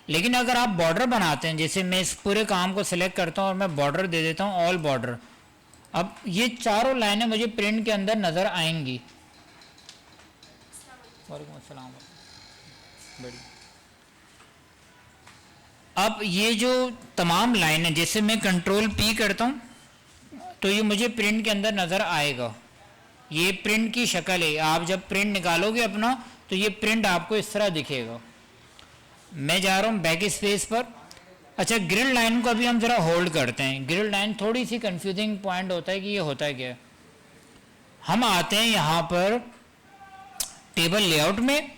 लेकिन अगर आप बॉर्डर बनाते हैं, जैसे मैं इस पूरे काम को सिलेक्ट करता हूँ और मैं बॉर्डर दे देता हूँ ऑल बॉर्डर, अब ये चारों लाइनें मुझे प्रिंट के अंदर नज़र आएंगी। वालेकुम अस्सलाम। बड़ी अब ये जो तमाम लाइन है, जैसे मैं कंट्रोल P करता हूँ तो ये मुझे प्रिंट के अंदर नज़र आएगा। ये प्रिंट की शक्ल है, आप जब प्रिंट निकालोगे अपना तो ये प्रिंट आपको इस तरह दिखेगा। मैं जा रहा हूँ बैक स्पेस पर। अच्छा, ग्रिड लाइन को अभी हम ज़रा होल्ड करते हैं। ग्रिड लाइन थोड़ी सी कंफ्यूजिंग पॉइंट होता है कि ये होता है क्या। हम आते हैं यहाँ पर टेबल लेआउट में,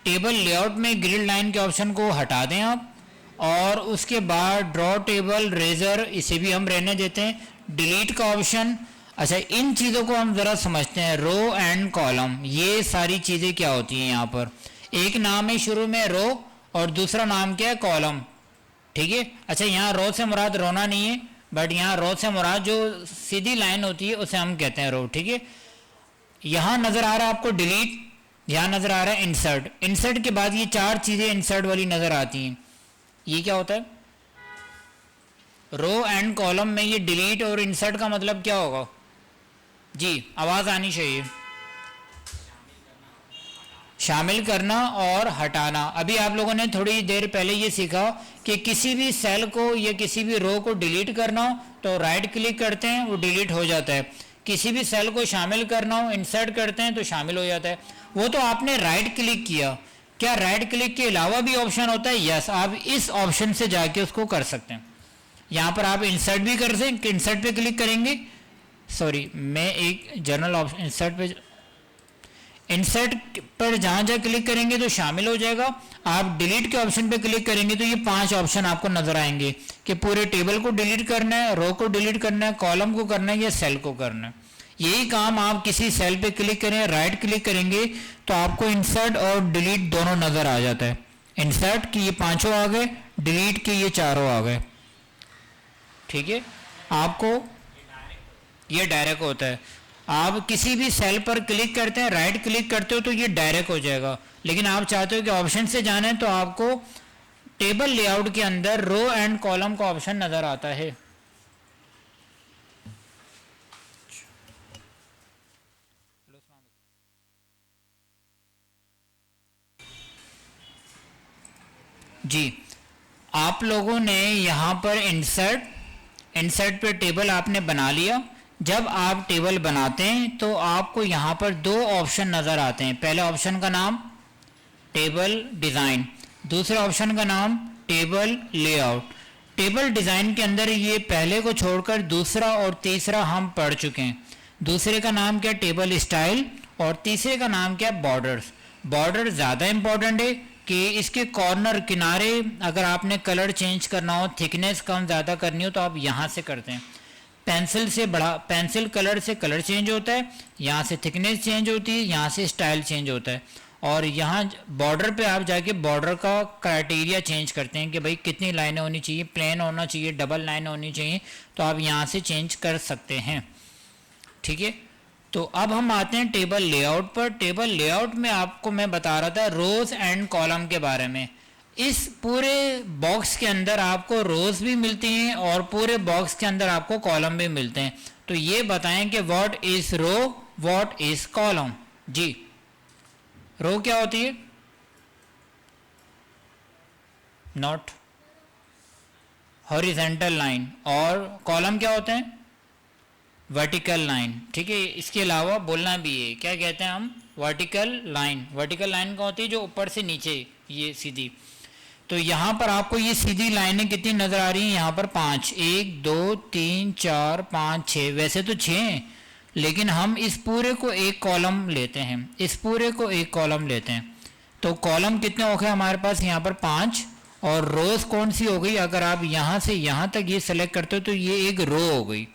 टेबल लेआउट में ग्रिड लाइन के ऑप्शन को हटा दें आप, और उसके बाद ड्रॉ टेबल रेजर, इसे भी हम रहने देते हैं, डिलीट का ऑप्शन। अच्छा, इन चीज़ों को हम ज़रा समझते हैं। रो एंड कॉलम, ये सारी चीज़ें क्या होती हैं यहाँ पर? एक नाम है शुरू में रो और दूसरा नाम क्या है, कॉलम। ठीक है। अच्छा, यहाँ रो से मुराद रोना नहीं है, बट यहाँ रो से मुराद जो सीधी लाइन होती है उसे हम कहते हैं रो। ठीक है। यहाँ नज़र आ रहा है आपको डिलीट, यहाँ नज़र आ रहा है इंसर्ट। इंसर्ट के बाद ये चार चीज़ें इंसर्ट वाली नज़र आती हैं। ये क्या होता है? रो एंड कॉलम में ये डिलीट और इंसर्ट का मतलब क्या होगा जी? आवाज़ आनी चाहिए। शामिल करना और हटाना। अभी आप लोगों ने थोड़ी देर पहले ये सीखा कि किसी भी सेल को या किसी भी रो को डिलीट करना हो तो राइट क्लिक करते हैं, वो डिलीट हो जाता है। किसी भी सेल को शामिल करना हो, इंसर्ट करते हैं तो शामिल हो जाता है। वो तो आपने राइट क्लिक किया, क्या राइट क्लिक के अलावा भी ऑप्शन होता है? यस, आप इस ऑप्शन से जाके उसको कर सकते हैं। यहाँ पर आप इंसर्ट भी कर सकते हैं, इंसर्ट पे क्लिक करेंगे, सॉरी मैं एक जनरल ऑप्शन इंसर्ट पर जहाँ जहाँ क्लिक करेंगे तो शामिल हो जाएगा। आप डिलीट के ऑप्शन पे क्लिक करेंगे तो ये 5 ऑप्शन आपको नजर आएंगे कि पूरे टेबल को डिलीट करना है, रो को डिलीट करना है, कॉलम को करना है या सेल को करना है। यही काम आप किसी सेल पे क्लिक करें, राइट क्लिक करेंगे तो आपको इंसर्ट और डिलीट दोनों नजर आ जाता है। इंसर्ट की ये 5 आ गए, डिलीट के ये 4 आ गए। ठीक है। आपको ये डायरेक्ट होता है, आप किसी भी सेल पर क्लिक करते हैं, राइट क्लिक करते हो तो ये डायरेक्ट हो जाएगा। लेकिन आप चाहते हो कि ऑप्शन से जाने तो आपको टेबल लेआउट के अंदर रो एंड कॉलम का ऑप्शन नजर आता है। जी, आप लोगों ने यहाँ पर इंसर्ट पे टेबल आपने बना लिया। जब आप टेबल बनाते हैं तो आपको यहाँ पर 2 ऑप्शन नज़र आते हैं। पहले ऑप्शन का नाम टेबल डिज़ाइन, दूसरे ऑप्शन का नाम टेबल लेआउट। टेबल डिज़ाइन के अंदर ये पहले को छोड़कर दूसरा और तीसरा हम पढ़ चुके हैं। दूसरे का नाम क्या, टेबल स्टाइल, और तीसरे का नाम क्या, बॉर्डर्स। बॉर्डर ज़्यादा इंपॉर्टेंट है कि इसके कॉर्नर किनारे अगर आपने कलर चेंज करना हो, थिकनेस कम ज़्यादा करनी हो तो आप यहाँ से करते हैं। पेंसिल से बड़ा, पेंसिल कलर से कलर चेंज होता है, यहाँ से थिकनेस चेंज होती है, यहाँ से स्टाइल चेंज होता है, और यहाँ बॉर्डर पे आप जाके बॉर्डर का क्राइटेरिया चेंज करते हैं कि भाई कितनी लाइनें होनी चाहिए, प्लेन होना चाहिए, डबल लाइन होनी चाहिए, तो आप यहाँ से चेंज कर सकते हैं। ठीक है, तो अब हम आते हैं टेबल लेआउट पर। टेबल लेआउट में आपको मैं बता रहा था रोज एंड कॉलम के बारे में। इस पूरे बॉक्स के अंदर आपको रोज भी मिलती हैं और पूरे बॉक्स के अंदर आपको कॉलम भी मिलते हैं। तो ये बताएं कि what is row, what is column. जी, रो क्या होती है? Not horizontal line. और कॉलम क्या होते हैं? Vertical line. ठीक है, इसके अलावा बोलना भी है, क्या कहते हैं हम? Vertical line. वर्टिकल लाइन क्या होती है? जो ऊपर से नीचे ये सीधी। तो यहाँ पर आपको ये सीधी लाइनें कितनी नजर आ रही हैं? यहाँ पर 5, 1 2 3 4 5 6, वैसे तो 6 हैं, लेकिन हम इस पूरे को एक कॉलम लेते हैं, इस पूरे को एक कॉलम लेते हैं। तो कॉलम कितने हो गए हमारे पास? यहाँ पर 5। और रोज कौन सी हो गई? अगर आप यहाँ से यहाँ तक ये सेलेक्ट करते हो तो ये एक रो हो गई।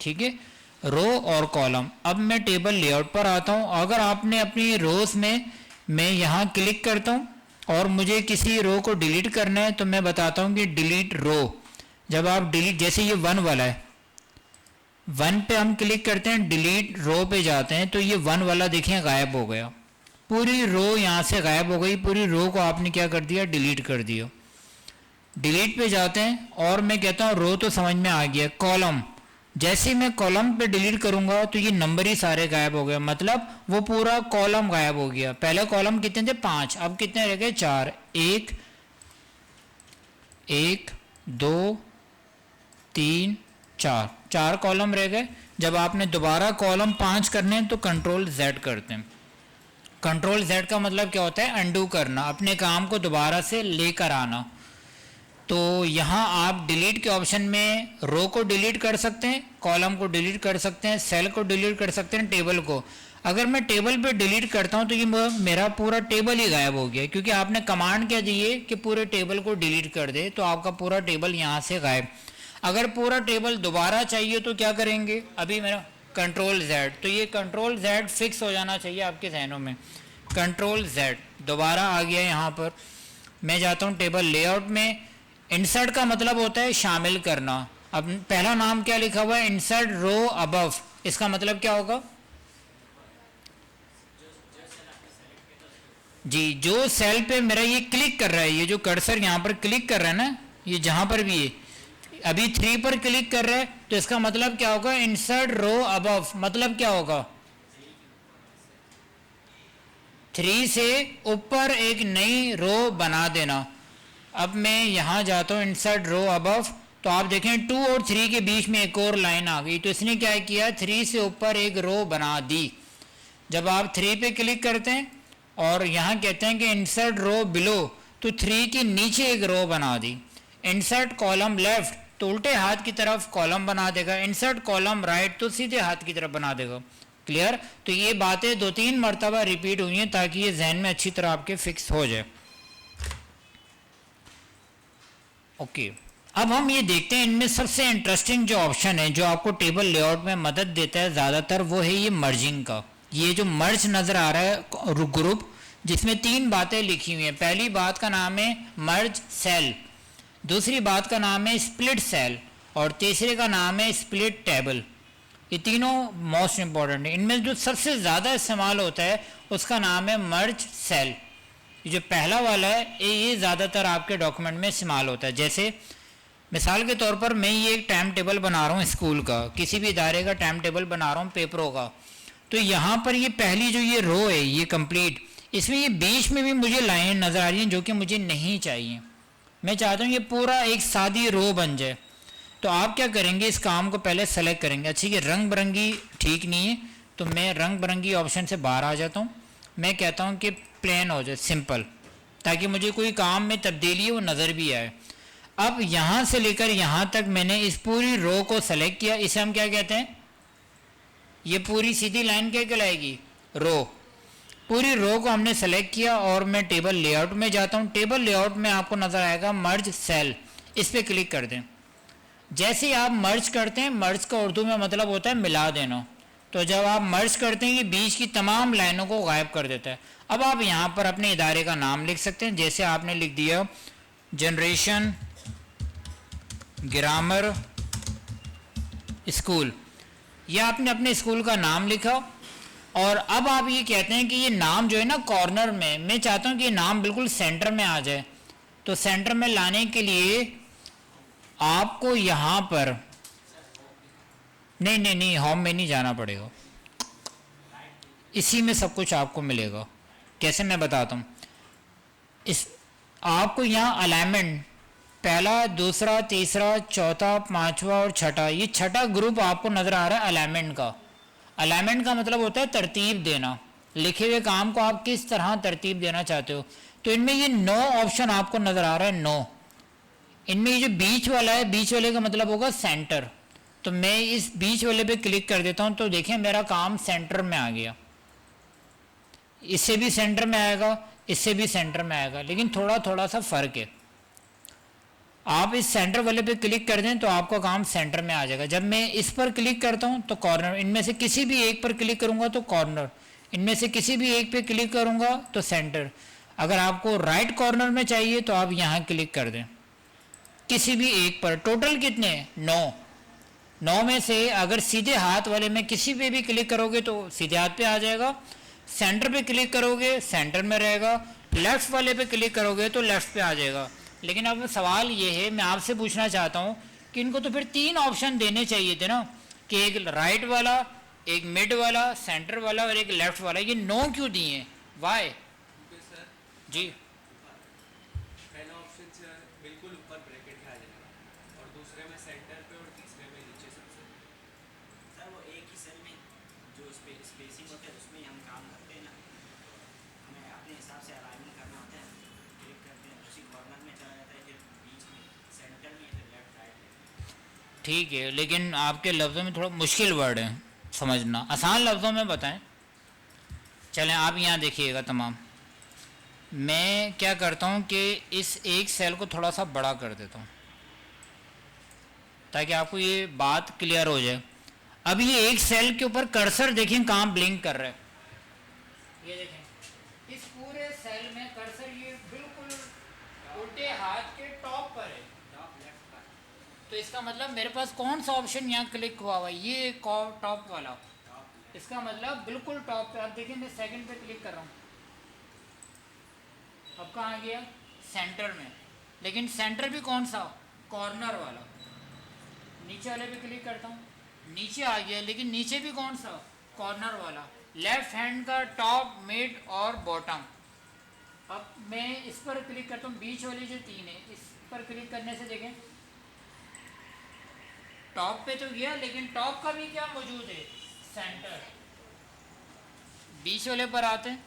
ठीक है, रो और कॉलम। अब मैं टेबल लेआउट पर आता हूँ। अगर आपने अपनी रोज में, मैं यहाँ क्लिक करता हूँ और मुझे किसी रो को डिलीट करना है तो मैं बताता हूँ कि डिलीट रो। जब आप डिलीट, जैसे ये 1 वाला है, 1 पे हम क्लिक करते हैं, डिलीट रो पे जाते हैं, तो ये 1 वाला देखिए गायब हो गया, पूरी रो यहाँ से गायब हो गई। पूरी रो को आपने क्या कर दिया? डिलीट कर दिया। डिलीट पे जाते हैं और मैं कहता हूँ रो तो समझ में आ गया। कॉलम, जैसे मैं कॉलम पे डिलीट करूंगा तो ये नंबर ही सारे गायब हो गए, मतलब वो पूरा कॉलम गायब हो गया। पहले कॉलम कितने थे? 5, अब कितने रह गए? 4। 1 2 3 4, 4 कॉलम रह गए। जब आपने दोबारा कॉलम 5 करने हैं तो कंट्रोल Z करते हैं। कंट्रोल Z का मतलब क्या होता है? अंडू करना, अपने काम को दोबारा से लेकर आना। तो यहाँ आप डिलीट के ऑप्शन में रो को डिलीट कर सकते हैं, कॉलम को डिलीट कर सकते हैं, सेल को डिलीट कर सकते हैं, टेबल को। अगर मैं टेबल पे डिलीट करता हूँ तो ये मेरा पूरा टेबल ही गायब हो गया, क्योंकि आपने कमांड क्या दी है कि पूरे टेबल को डिलीट कर दे, तो आपका पूरा टेबल यहाँ से गायब। अगर पूरा टेबल दोबारा चाहिए तो क्या करेंगे? अभी मेरा कंट्रोल Z, तो ये कंट्रोल Z फिक्स हो जाना चाहिए आपके जहनों में। कंट्रोल Z दोबारा आ गया यहाँ पर। मैं जाता हूँ टेबल लेआउट में। इंसर्ट का मतलब होता है शामिल करना। अब पहला नाम क्या लिखा हुआ है? Insert row above. इसका मतलब क्या होगा? जी, जो सेल पे मेरा ये क्लिक कर रहा है, ये जो कर्सर यहाँ पर क्लिक कर रहा है ना, ये जहां पर भी है, अभी 3 पर क्लिक कर रहा है, तो इसका मतलब क्या होगा? Insert row above. मतलब क्या होगा? 3 से ऊपर एक नई रो बना देना। अब मैं यहाँ जाता हूँ इंसर्ट रो अबव, तो आप देखें 2 और 3 के बीच में एक और लाइन आ गई। तो इसने क्या किया? 3 से ऊपर एक रो बना दी। जब आप 3 पे क्लिक करते हैं और यहाँ कहते हैं कि इंसर्ट रो बिलो, तो 3 के नीचे एक रो बना दी। इंसर्ट कॉलम लेफ्ट, तो उल्टे हाथ की तरफ कॉलम बना देगा। इंसर्ट कॉलम राइट, तो सीधे हाथ की तरफ बना देगा। क्लियर? तो ये बातें 2-3 मरतबा रिपीट हुई हैं ताकि ये जहन में अच्छी तरह आपके फिक्स हो जाए। ओके, अब हम ये देखते हैं इनमें सबसे इंटरेस्टिंग जो ऑप्शन है जो आपको टेबल लेआउट में मदद देता है ज़्यादातर, वो है ये मर्जिंग का। ये जो मर्ज नज़र आ रहा है ग्रुप, जिसमें 3 बातें लिखी हुई हैं। पहली बात का नाम है मर्ज सेल, दूसरी बात का नाम है स्प्लिट सेल, और तीसरे का नाम है स्प्लिट टेबल। ये तीनों मोस्ट इंपॉर्टेंट है। इनमें जो सबसे ज़्यादा इस्तेमाल होता है उसका नाम है मर्ज सेल। जो पहला वाला है ये ज़्यादातर आपके डॉक्यूमेंट में इस्तेमाल होता है। जैसे मिसाल के तौर पर मैं ये एक टाइम टेबल बना रहा हूँ स्कूल का, किसी भी इदारे का टाइम टेबल बना रहा हूँ पेपरों का, तो यहाँ पर ये पहली जो ये रो है ये कंप्लीट, इसमें ये बीच में भी मुझे लाइन नज़र आ रही हैं जो कि मुझे नहीं चाहिए। मैं चाहता हूँ ये पूरा एक सादी रो बन जाए। तो आप क्या करेंगे? इस काम को पहले सेलेक्ट करेंगे। अच्छा, ये रंग बिरंगी ठीक नहीं है, तो मैं रंग बिरंगी ऑप्शन से बाहर आ जाता हूँ। मैं कहता हूँ कि प्लेन हो जाए, सिंपल, ताकि मुझे कोई काम में तब्दीली वो नज़र भी आए। अब यहाँ से लेकर यहाँ तक मैंने इस पूरी रो को सेलेक्ट किया। इसे हम क्या कहते हैं? ये पूरी सीधी लाइन क्या कहलाएगी? रो। पूरी रो को हमने सेलेक्ट किया और मैं टेबल लेआउट में जाता हूँ। टेबल लेआउट में आपको नज़र आएगा मर्ज सेल, इस पर क्लिक कर दें। जैसे ही आप मर्ज करते हैं, मर्ज का उर्दू में मतलब होता है मिला देना, तो जब आप मर्ज करते हैं ये बीच की तमाम लाइनों को गायब कर देता है। अब आप यहाँ पर अपने इदारे का नाम लिख सकते हैं, जैसे आपने लिख दिया जनरेशन ग्रामर स्कूल, यह आपने अपने स्कूल का नाम लिखा। और अब आप ये कहते हैं कि ये नाम जो है ना कॉर्नर में, मैं चाहता हूँ कि ये नाम बिल्कुल सेंटर में आ जाए। तो सेंटर में लाने के लिए आपको यहाँ पर नहीं नहीं नहीं होम में नहीं जाना पड़ेगा, इसी में सब कुछ आपको मिलेगा। कैसे, मैं बताता हूँ। इस आपको यहाँ अलाइनमेंट पहला, दूसरा, तीसरा, चौथा, पांचवा और छठा, ये छठा ग्रुप आपको नजर आ रहा है अलाइनमेंट का। अलाइनमेंट का मतलब होता है तरतीब देना, लिखे हुए काम को आप किस तरह तरतीब देना चाहते हो। तो इनमें ये 9 ऑप्शन आपको नजर आ रहा है, 9। इनमें ये जो बीच वाला है, बीच वाले का मतलब होगा सेंटर। तो मैं इस बीच वाले पे क्लिक कर देता हूं, तो देखिए मेरा काम सेंटर में आ गया। इससे भी सेंटर में आएगा, इससे भी सेंटर में आएगा, लेकिन थोड़ा थोड़ा सा फर्क है। आप इस सेंटर वाले पे क्लिक कर दें तो आपका काम सेंटर में आ जाएगा। जब मैं इस पर क्लिक करता हूं तो कॉर्नर, इनमें से किसी भी एक पर क्लिक करूंगा तो कॉर्नर, इनमें से किसी भी एक पे क्लिक करूंगा तो सेंटर। अगर आपको राइट कॉर्नर में चाहिए तो आप यहां क्लिक कर दें, किसी भी एक पर। टोटल कितने, 9। 9 में से अगर सीधे हाथ वाले में किसी पे भी क्लिक करोगे तो सीधे हाथ पे आ जाएगा, सेंटर पे क्लिक करोगे सेंटर में रहेगा, लेफ्ट वाले पे क्लिक करोगे तो लेफ्ट पे आ जाएगा। लेकिन अब सवाल ये है, मैं आपसे पूछना चाहता हूँ कि इनको तो फिर 3 ऑप्शन देने चाहिए थे ना, कि एक राइट वाला, एक मिड वाला, सेंटर वाला और एक लेफ्ट वाला। ये 9 क्यों दिए, वाई? जी, पहला ऑप्शन बिल्कुल ऊपर ब्रैकेट में आ जाएगा, और दूसरे में सेंटर पे, और तीसरे में नीचे सबसे। सर वो एक ही सेल में जो स्पेसिंग होता है उसमें हम काम करते हैं ना, हमें अपने हिसाब से अलाइनमेंट करना होता है, क्लिक करते हैं उसी कॉर्नर में चला जाता है, फिर बीच में सेंटर में, फिर लेफ्ट राइट। ठीक है, लेकिन आपके लफ्ज़ों में थोड़ा मुश्किल वर्ड है समझना, आसान लफ्ज़ों में बताएं। चलें आप यहाँ देखिएगा तमाम। मैं क्या करता हूँ कि इस एक सेल को थोड़ा सा बड़ा कर देता हूँ ताकि आपको ये बात क्लियर हो जाए। अब ये एक सेल के ऊपर कर्सर देखें कहाँ ब्लिंक कर रहा है, ये देखें इस पूरे सेल में कर्सर ये बिल्कुल उल्टे हाथ के टॉप पर है, टॉप लेफ्ट पर। तो इसका मतलब मेरे पास कौन सा ऑप्शन यहाँ क्लिक हुआ हुआ है, ये टॉप वाला। इसका मतलब बिल्कुल टॉप पे। आप देखिए मैं सेकंड पे क्लिक कर रहा हूँ, अब कहाँ गया, सेंटर में। लेकिन सेंटर भी कौन सा, कॉर्नर वाला। नीचे वाले पे क्लिक करता हूँ, नीचे आ गया, लेकिन नीचे भी कौन सा, कॉर्नर वाला। लेफ्ट हैंड का टॉप, मिड और बॉटम। अब मैं इस पर क्लिक करता हूँ, बीच वाली जो 3 है इस पर क्लिक करने से देखें टॉप पे तो गया, लेकिन टॉप का भी क्या मौजूद है, सेंटर। बीच वाले पर आते हैं,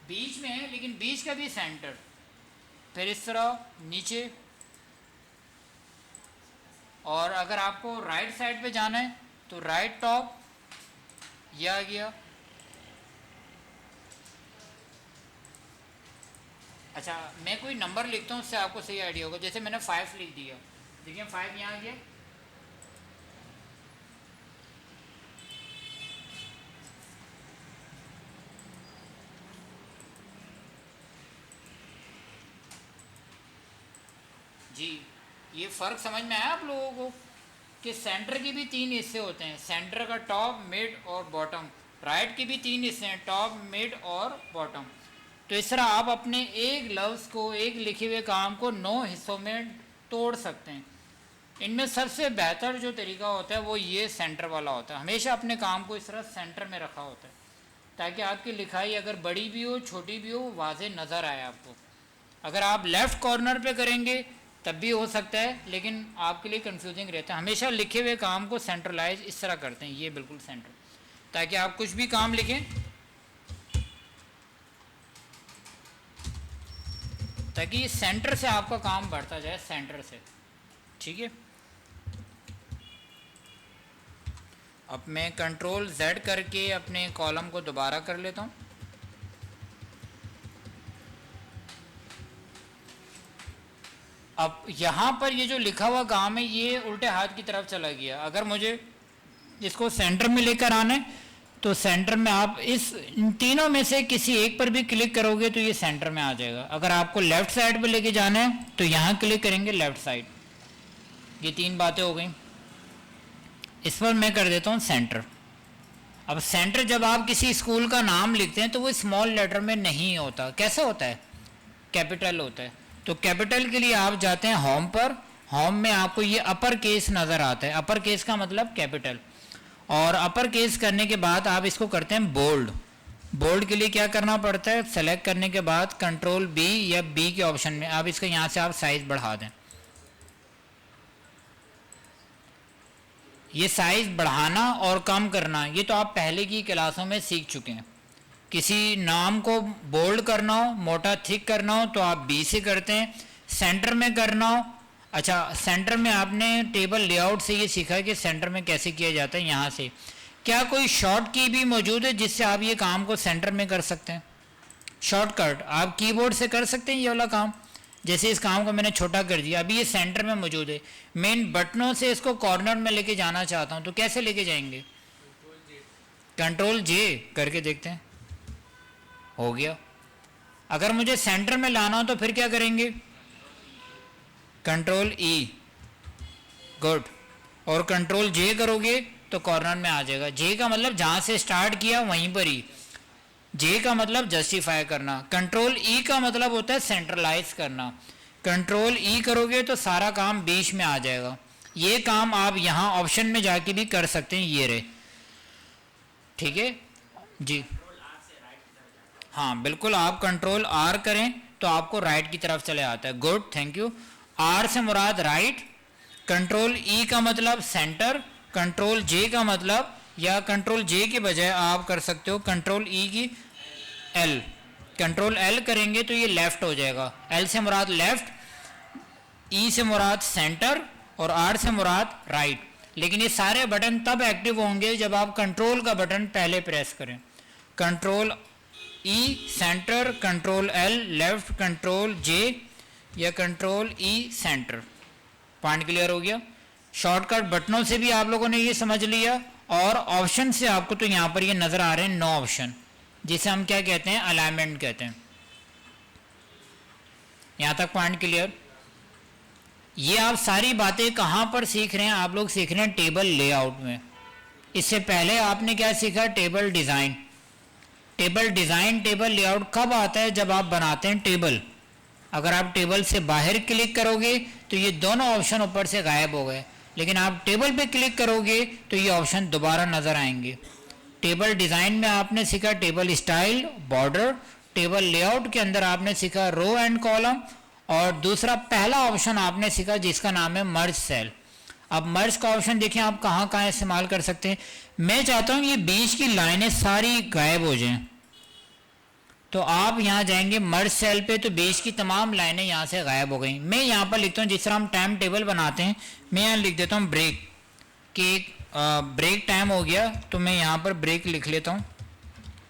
बीच में है लेकिन बीच का भी सेंटर। फिर इस तरह नीचे, और अगर आपको राइट साइड पे जाना है तो राइट टॉप, ये आ गया। अच्छा मैं कोई नंबर लिखता हूँ उससे आपको सही आइडिया होगा। जैसे मैंने 5 लिख दिया, देखिए 5 यहाँ आ गया। जी, ये फ़र्क समझ में आया आप लोगों को कि सेंटर के भी 3 हिस्से होते हैं, सेंटर का टॉप, मिड और बॉटम। राइट के भी 3 हिस्से हैं, टॉप, मिड और बॉटम। तो इस तरह आप अपने एक लफ्ज़ को, एक लिखे हुए काम को 9 हिस्सों में तोड़ सकते हैं। इनमें सबसे बेहतर जो तरीका होता है वो ये सेंटर वाला होता है। हमेशा अपने काम को इस तरह सेंटर में रखा होता है ताकि आपकी लिखाई अगर बड़ी भी हो छोटी भी हो वाज़े नज़र आए आपको। अगर आप लेफ़्ट कॉर्नर पे करेंगे तब भी हो सकता है, लेकिन आपके लिए कंफ्यूजिंग रहता है। हमेशा लिखे हुए काम को सेंट्रलाइज इस तरह करते हैं, ये बिल्कुल सेंटर, ताकि आप कुछ भी काम लिखें ताकि सेंटर से आपका काम बढ़ता जाए, सेंटर से। ठीक है, अब मैं कंट्रोल Z करके अपने कॉलम को दोबारा कर लेता हूँ। अब यहाँ पर ये जो लिखा हुआ काम है ये उल्टे हाथ की तरफ चला गया। अगर मुझे इसको सेंटर में लेकर आना है तो सेंटर में आप इन तीनों में से किसी एक पर भी क्लिक करोगे तो ये सेंटर में आ जाएगा। अगर आपको लेफ्ट साइड पे लेके जाना है तो यहाँ क्लिक करेंगे लेफ्ट साइड। ये 3 बातें हो गई। इस पर मैं कर देता हूँ सेंटर। अब सेंटर जब आप किसी स्कूल का नाम लिखते हैं तो वो स्मॉल लेटर में नहीं होता, कैसे होता है? कैपिटल होता है। तो कैपिटल के लिए आप जाते हैं होम पर। होम में आपको ये अपर केस नज़र आता है। अपर केस का मतलब कैपिटल। और अपर केस करने के बाद आप इसको करते हैं बोल्ड। बोल्ड के लिए क्या करना पड़ता है? सेलेक्ट करने के बाद कंट्रोल बी या बी के ऑप्शन में आप इसका यहाँ से आप साइज बढ़ा दें। ये साइज बढ़ाना और कम करना ये तो आप पहले की क्लासों में सीख चुके हैं। किसी नाम को बोल्ड करना हो, मोटा थिक करना हो तो आप बी से करते हैं। सेंटर में करना हो, अच्छा सेंटर में आपने टेबल लेआउट से ये सीखा है कि सेंटर में कैसे किया जाता है। यहाँ से क्या कोई शॉर्ट की भी मौजूद है जिससे आप ये काम को सेंटर में कर सकते हैं? शॉर्टकट आप कीबोर्ड से कर सकते हैं ये वाला काम। जैसे इस काम को मैंने छोटा कर दिया, अभी ये सेंटर में मौजूद है। मैं इन बटनों से इसको कॉर्नर में लेके जाना चाहता हूँ तो कैसे लेके जाएंगे? कंट्रोल जे करके देखते हैं, हो गया। अगर मुझे सेंटर में लाना हो तो फिर क्या करेंगे? कंट्रोल ई, गुड। और कंट्रोल जे करोगे तो कॉर्नर में आ जाएगा। जे का मतलब जहां से स्टार्ट किया वहीं पर ही। जे का मतलब जस्टिफाई करना। कंट्रोल ई का मतलब होता है सेंट्रलाइज करना। कंट्रोल ई करोगे तो सारा काम बीच में आ जाएगा। ये काम आप यहाँ ऑप्शन में जाके भी कर सकते हैं, ये रहे, ठीक है जी। हाँ बिल्कुल, आप कंट्रोल आर करें तो आपको राइट की तरफ चले आता है। Good, thank you. आर से मुराद राइट, कंट्रोल ई का मतलब सेंटर, कंट्रोल जे का मतलब, या कंट्रोल जे के बजाय आप कर सकते हो कंट्रोल ई की एल। कंट्रोल एल करेंगे तो ये लेफ्ट हो जाएगा। एल से मुराद लेफ्ट, ई से मुराद सेंटर और आर से मुराद राइट। लेकिन ये सारे बटन तब एक्टिव होंगे जब आप कंट्रोल का बटन पहले प्रेस करें। Control E centre, control L left, control J या control E centre. Point clear हो गया। शॉर्टकट बटनों से भी आप लोगों ने ये समझ लिया, और ऑप्शन से आपको तो यहाँ पर ये नजर आ रहे हैं 9 ऑप्शन, जिसे हम क्या कहते हैं? अलाइनमेंट कहते हैं। यहाँ तक पॉइंट क्लियर। ये आप सारी बातें कहाँ पर सीख रहे हैं? आप लोग सीख रहे हैं टेबल लेआउट में। इससे पहले आपने क्या सीखा? Table design. Table design, table layout कब आता है? जब आप बनाते हैं टेबल। अगर आप टेबल से बाहर क्लिक करोगे तो ये दोनों ऑप्शन ऊपर से गायब हो गए, लेकिन आप टेबल पे क्लिक करोगे तो ये ऑप्शन दोबारा नजर आएंगे। टेबल डिजाइन में आपने सीखा table style, border. Table layout के अंदर आपने सीखा रो एंड कॉलम, और दूसरा पहला ऑप्शन आपने सीखा जिसका नाम है मर्ज सेल। अब मर्ज का ऑप्शन देखें आप कहाँ कहाँ इस्तेमाल कर सकते हैं। मैं चाहता हूँ ये बीच की लाइनें सारी गायब हो जाएं, तो आप यहाँ जाएंगे मर्ज सेल पे, तो बीच की तमाम लाइनें यहाँ से गायब हो गई। मैं यहाँ पर लिखता हूँ, जिस तरह हम टाइम टेबल बनाते हैं, मैं यहाँ लिख देता हूँ ब्रेक, कि ब्रेक टाइम हो गया, तो मैं यहाँ पर ब्रेक लिख लेता हूँ,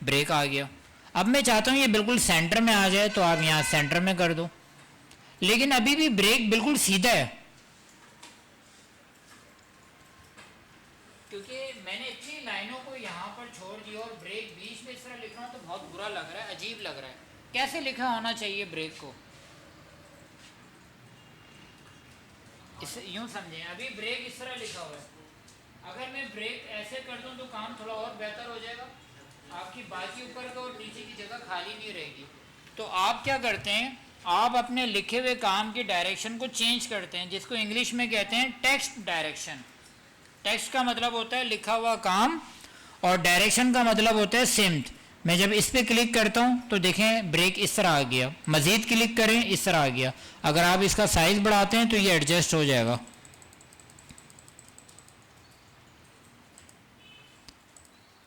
ब्रेक आ गया। अब मैं चाहता हूँ ये बिल्कुल सेंटर में आ जाए, तो आप यहाँ सेंटर में कर दो। लेकिन अभी भी ब्रेक बिल्कुल सीधा है, क्योंकि मैंने इतनी लाइनों को यहाँ पर छोड़ दिया और ब्रेक बीच में इस तरह लिख रहा हूँ तो बहुत बुरा लग रहा है, अजीब लग रहा है। कैसे लिखा होना चाहिए ब्रेक को? इसे यूं समझें, अभी ब्रेक इस तरह लिखा हुआ है। अगर मैं ब्रेक ऐसे कर दूं तो काम थोड़ा और बेहतर हो जाएगा, आपकी बाकी ऊपर का और नीचे की जगह खाली नहीं रहेगी। तो आप क्या करते हैं, आप अपने लिखे हुए काम की डायरेक्शन को चेंज करते हैं, जिसको इंग्लिश में कहते हैं टेक्स्ट डायरेक्शन। टेक्स्ट का मतलब होता है लिखा हुआ काम, और डायरेक्शन का मतलब होता है सिम्त। मैं जब इस पे क्लिक करता हूं तो देखें ब्रेक इस तरह आ गया, मजीद क्लिक करें इस तरह आ गया। अगर आप इसका साइज बढ़ाते हैं तो ये एडजस्ट हो जाएगा।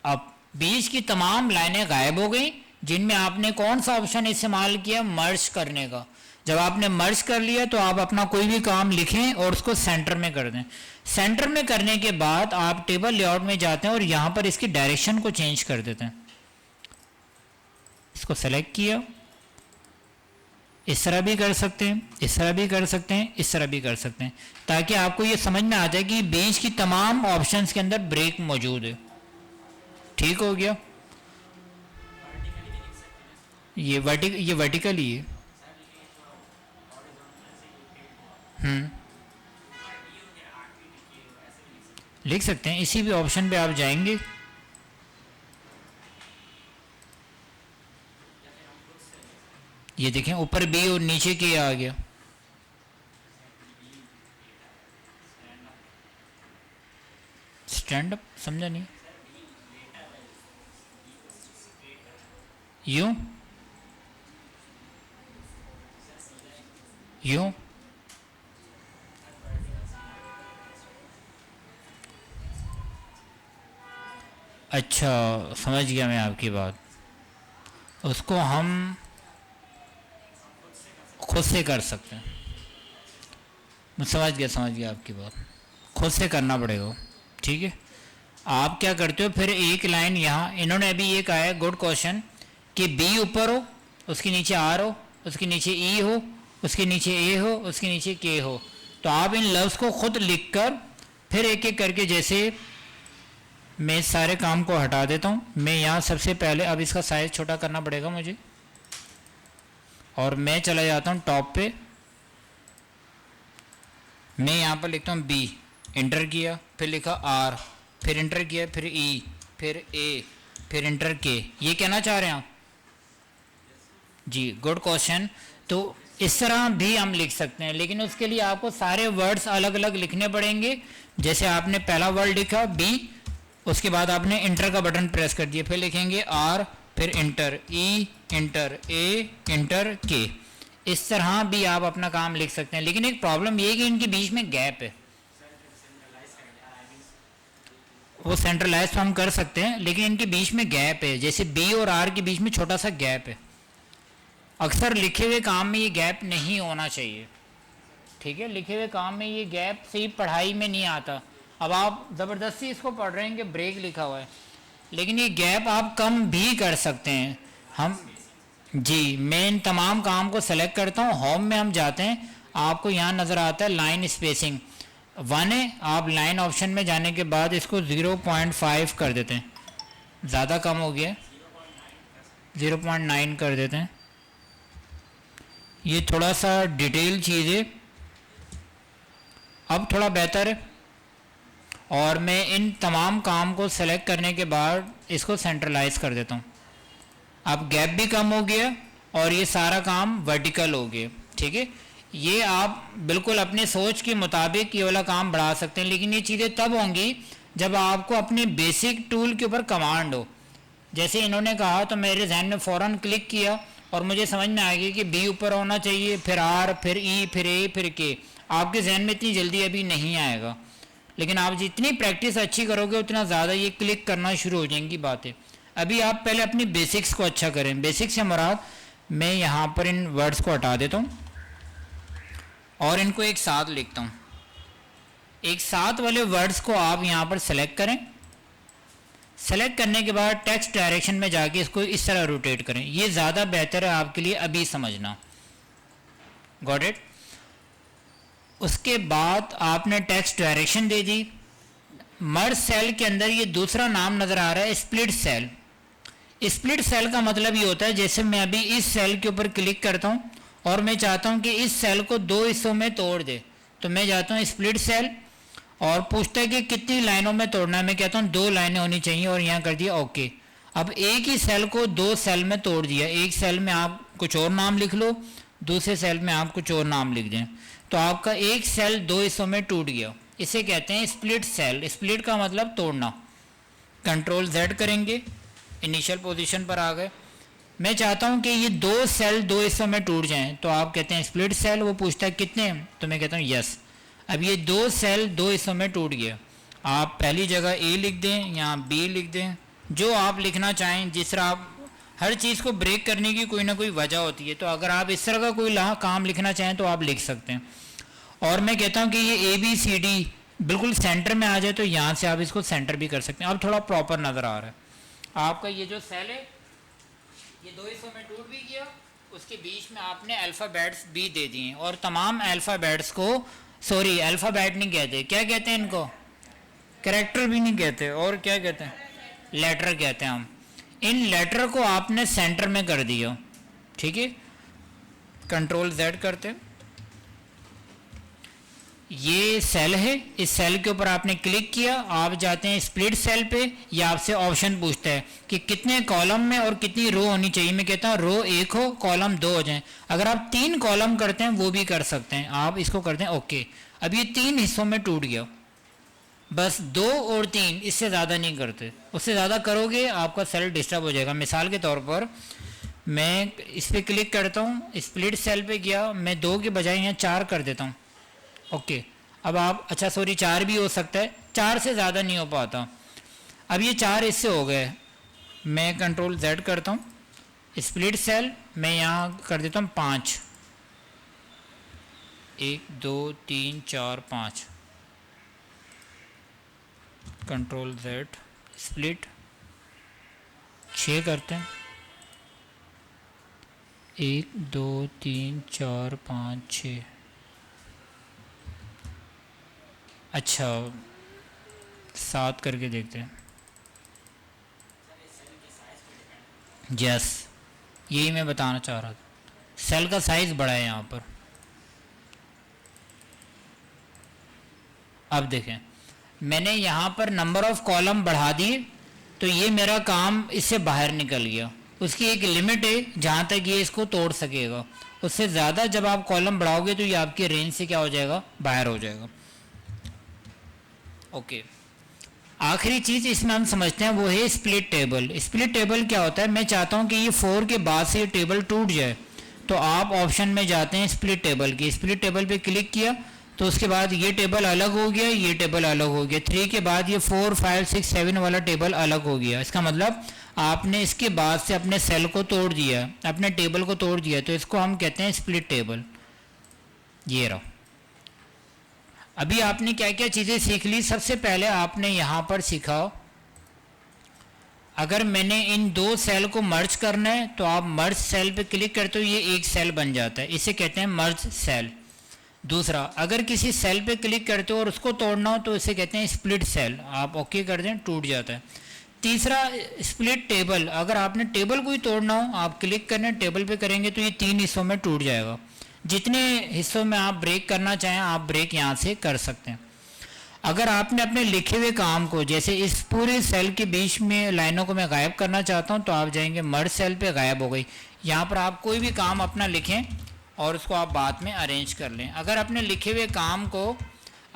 अब बीच की तमाम लाइनें गायब हो गई, जिनमें आपने कौन सा ऑप्शन इस्तेमाल किया? मर्ज करने का। जब आपने मर्ज कर लिया तो आप अपना कोई भी काम लिखें और उसको सेंटर में कर दें। सेंटर में करने के बाद आप टेबल लेआउट में जाते हैं और यहां पर इसकी डायरेक्शन को चेंज कर देते हैं। इसको सेलेक्ट किया, इस तरह भी कर सकते हैं, इस तरह भी कर सकते हैं, इस तरह भी कर सकते हैं, ताकि आपको ये समझ में आ जाए कि बीच की तमाम ऑप्शंस के अंदर ब्रेक मौजूद है। ठीक हो गया? ये वर्टिकल ही है। लिख सकते हैं, इसी भी ऑप्शन पे आप जाएंगे, ये देखें ऊपर बी और नीचे के आ गया। स्टैंड अप समझा नहीं? यूं यूं अच्छा, समझ गया मैं आपकी बात। उसको हम खुद से कर सकते हैं। मैं समझ गया आपकी बात, खुद से करना पड़ेगा। ठीक है, आप क्या करते हो फिर, एक लाइन यहाँ इन्होंने अभी ये कहा है, गुड क्वेश्चन, कि बी ऊपर हो, उसके नीचे आर हो, उसके नीचे ई हो, उसके नीचे ए हो, उसके नीचे के हो। तो आप इन लफ्ज़ को खुद लिखकर फिर एक एक करके, जैसे मैं इस सारे काम को हटा देता हूँ। मैं यहाँ सबसे पहले, अब इसका साइज़ छोटा करना पड़ेगा मुझे, और मैं चला जाता हूँ टॉप पे। मैं यहाँ पर लिखता हूँ बी, इंटर किया, फिर लिखा आर, फिर इंटर किया, फिर ई, फिर ए, फिर इंटर के। ये कहना चाह रहे हैं आप? जी, गुड क्वेश्चन। तो इस तरह भी हम लिख सकते हैं, लेकिन उसके लिए आपको सारे वर्ड्स अलग अलग लिखने पड़ेंगे। जैसे आपने पहला वर्ड लिखा बी, उसके बाद आपने इंटर का बटन प्रेस कर दिया, फिर लिखेंगे आर, फिर इंटर ई, इंटर ए, इंटर के। इस तरह भी आप अपना काम लिख सकते हैं, लेकिन एक प्रॉब्लम ये है कि इनके बीच में गैप है। वो सेंट्रलाइज तो हम कर सकते हैं, लेकिन इनके बीच में गैप है। जैसे बी और आर के बीच में छोटा सा गैप है। अक्सर लिखे हुए काम में ये गैप नहीं होना चाहिए। ठीक है, लिखे हुए काम में ये गैप से पढ़ाई में नहीं आता। अब आप ज़बरदस्ती इसको पढ़ रहे हैं कि ब्रेक लिखा हुआ है, लेकिन ये गैप आप कम भी कर सकते हैं। हम जी, मैं इन तमाम काम को सेलेक्ट करता हूँ, होम में हम जाते हैं, आपको यहाँ नज़र आता है लाइन स्पेसिंग 1 है। आप लाइन ऑप्शन में जाने के बाद इसको 0.5 कर देते हैं, ज़्यादा कम हो गया, 0.9 कर देते हैं। ये थोड़ा सा डिटेल चीज़ है, अब थोड़ा बेहतर है। और मैं इन तमाम काम को सेलेक्ट करने के बाद इसको सेंट्रलाइज कर देता हूँ। अब गैप भी कम हो गया और ये सारा काम वर्टिकल हो गया। ठीक है, ये आप बिल्कुल अपने सोच के मुताबिक ये वाला काम बढ़ा सकते हैं, लेकिन ये चीज़ें तब होंगी जब आपको अपने बेसिक टूल के ऊपर कमांड हो। जैसे इन्होंने कहा तो मेरे जहन में फ़ौरन क्लिक किया और मुझे समझ में आ गया कि बी ऊपर होना चाहिए, फिर आर, फिर ई, फिर ए, फिर के। आपके जहन में इतनी जल्दी अभी नहीं आएगा, लेकिन आप जितनी प्रैक्टिस अच्छी करोगे उतना ज़्यादा ये क्लिक करना शुरू हो जाएंगी बातें। अभी आप पहले अपनी बेसिक्स को अच्छा करें। बेसिक्स से मुराद, मैं यहाँ पर इन वर्ड्स को हटा देता हूँ और इनको एक साथ लिखता हूँ। एक साथ वाले वर्ड्स को आप यहाँ पर सेलेक्ट करें। सेलेक्ट करने के बाद टेक्स्ट डायरेक्शन में जाके इसको इस तरह रोटेट करें। ये ज़्यादा बेहतर है आपके लिए अभी समझना। Got it? उसके बाद आपने टेक्स्ट डायरेक्शन दे दी। मर्ज सेल के अंदर ये दूसरा नाम नज़र आ रहा है, स्प्लिट सेल। स्प्लिट सेल का मतलब ये होता है, जैसे मैं अभी इस सेल के ऊपर क्लिक करता हूँ और मैं चाहता हूँ कि इस सेल को 2 हिस्सों में तोड़ दे, तो मैं जाता हूँ स्प्लिट सेल और पूछता है कि कितनी लाइनों में तोड़ना है। मैं कहता हूँ 2 लाइनें होनी चाहिए और यहाँ कर दिया ओके। अब एक ही सेल को 2 सेल में तोड़ दिया। एक सेल में आप कुछ और नाम लिख लो, दूसरे सेल में आप कुछ और नाम लिख दें, तो आपका एक सेल 2 हिस्सों में टूट गया। इसे कहते हैं स्प्लिट सेल। स्प्लिट का मतलब तोड़ना। कंट्रोल Z करेंगे, इनिशियल पोजीशन पर आ गए। मैं चाहता हूं कि ये 2 सेल 2 हिस्सों में टूट जाएं, तो आप कहते हैं स्प्लिट सेल। वो पूछता है कितने, तो मैं कहता हूं यस। अब ये 2 सेल 2 हिस्सों में टूट गया। आप पहली जगह A लिख दें, यहाँ B लिख दें, जो आप लिखना चाहें। जिस तरह आप हर चीज़ को ब्रेक करने की कोई ना कोई वजह होती है, तो अगर आप इस तरह का कोई काम लिखना चाहें तो आप लिख सकते हैं। और मैं कहता हूं कि ये ABCD बिल्कुल सेंटर में आ जाए, तो यहाँ से आप इसको सेंटर भी कर सकते हैं। अब थोड़ा प्रॉपर नज़र आ रहा है। आपका ये जो सेल है ये 2 हिस्सों में टूट भी गया, उसके बीच में आपने अल्फ़ाबेट्स भी दे दिए और तमाम अल्फ़ाबेट्स को, सॉरी अल्फ़ाबेट नहीं कहते, क्या कहते हैं इनको, कैरेक्टर भी नहीं कहते, और क्या कहते हैं, लेटर कहते हैं हम। इन लेटर को आपने सेंटर में कर दिया, ठीक है। कंट्रोल Z करते हैं, ये सेल है, इस सेल के ऊपर आपने क्लिक किया, आप जाते हैं स्प्लिट सेल पे, या आपसे ऑप्शन पूछता है कि कितने कॉलम में और कितनी रो होनी चाहिए। मैं कहता हूँ रो 1 हो, कॉलम 2 हो जाएं। अगर आप 3 कॉलम करते हैं वो भी कर सकते हैं, आप इसको करते हैं ओके। अब ये 3 हिस्सों में टूट गया, बस 2 और 3, इससे ज़्यादा नहीं करते। उससे ज़्यादा करोगे आपका सेल डिस्टर्ब हो जाएगा। मिसाल के तौर पर मैं इस पर क्लिक करता हूँ, स्प्लिट सेल पे गया, मैं 2 के बजाय यहाँ 4 कर देता हूँ, ओके। अब आप, अच्छा सॉरी 4 भी हो सकता है, 4 से ज़्यादा नहीं हो पाता। अब ये 4 इससे हो गए, मैं कंट्रोल Z करता हूँ, स्प्लिट सेल मैं यहाँ कर देता हूँ 5, 1 2 3 4 5, कंट्रोल Z स्प्लिट 6 करते हैं, 1 2 3 4 5 6। अच्छा 7 करके देखते हैं, यस यही मैं बताना चाह रहा था, सेल का साइज बड़ा है यहाँ पर। अब देखें मैंने यहाँ पर नंबर ऑफ कॉलम बढ़ा दिए, तो ये मेरा काम इससे बाहर निकल गया। उसकी एक लिमिट है जहाँ तक ये इसको तोड़ सकेगा, उससे ज़्यादा जब आप कॉलम बढ़ाओगे तो ये आपकी रेंज से क्या हो जाएगा, बाहर हो जाएगा, ओके। आखिरी चीज़ इसमें हम समझते हैं वो है स्प्लिट टेबल। स्प्लिट टेबल क्या होता है, मैं चाहता हूँ कि ये 4 के बाद से ये टेबल टूट जाए, तो आप ऑप्शन में जाते हैं स्प्लिट टेबल की, स्प्लिट टेबल पे क्लिक किया तो उसके बाद ये टेबल अलग हो गया, ये टेबल अलग हो गया, 3 के बाद ये 4 5 6 7 वाला टेबल अलग हो गया। इसका मतलब आपने इसके बाद से अपने सेल को तोड़ दिया, अपने टेबल को तोड़ दिया, तो इसको हम कहते हैं स्प्लिट टेबल। ये रहा। अभी आपने क्या क्या चीज़ें सीख ली। सबसे पहले आपने यहाँ पर सीखा, अगर मैंने इन 2 सेल को मर्ज करना है तो आप मर्ज सेल पे क्लिक करते हो, ये एक सेल बन जाता है, इसे कहते हैं मर्ज सेल। दूसरा, अगर किसी सेल पे क्लिक करते हो और उसको तोड़ना हो तो इसे कहते हैं स्प्लिट सेल, आप ओके कर दें टूट जाता है। तीसरा स्प्लिट टेबल, अगर आपने टेबल को ही तोड़ना हो आप क्लिक करने टेबल पे करेंगे तो ये 3 हिस्सों में टूट जाएगा। जितने हिस्सों में आप ब्रेक करना चाहें आप ब्रेक यहाँ से कर सकते हैं। अगर आपने अपने लिखे हुए काम को, जैसे इस पूरे सेल के बीच में लाइनों को मैं गायब करना चाहता हूँ, तो आप जाएंगे मर्ज सेल पे, गायब हो गई। यहाँ पर आप कोई भी काम अपना लिखें और उसको आप बाद में अरेंज कर लें। अगर अपने लिखे हुए काम को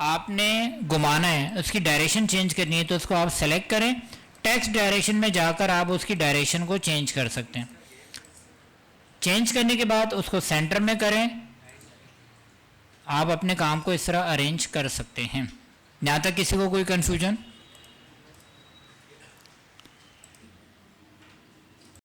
आपने घुमाना है, उसकी डायरेक्शन चेंज करनी है, तो उसको आप सेलेक्ट करें, टेक्स्ट डायरेक्शन में जाकर आप उसकी डायरेक्शन को चेंज कर सकते हैं। चेंज करने के बाद उसको सेंटर में करें, आप अपने काम को इस तरह अरेंज कर सकते हैं। यहाँ तक किसी को कोई कन्फ्यूजन?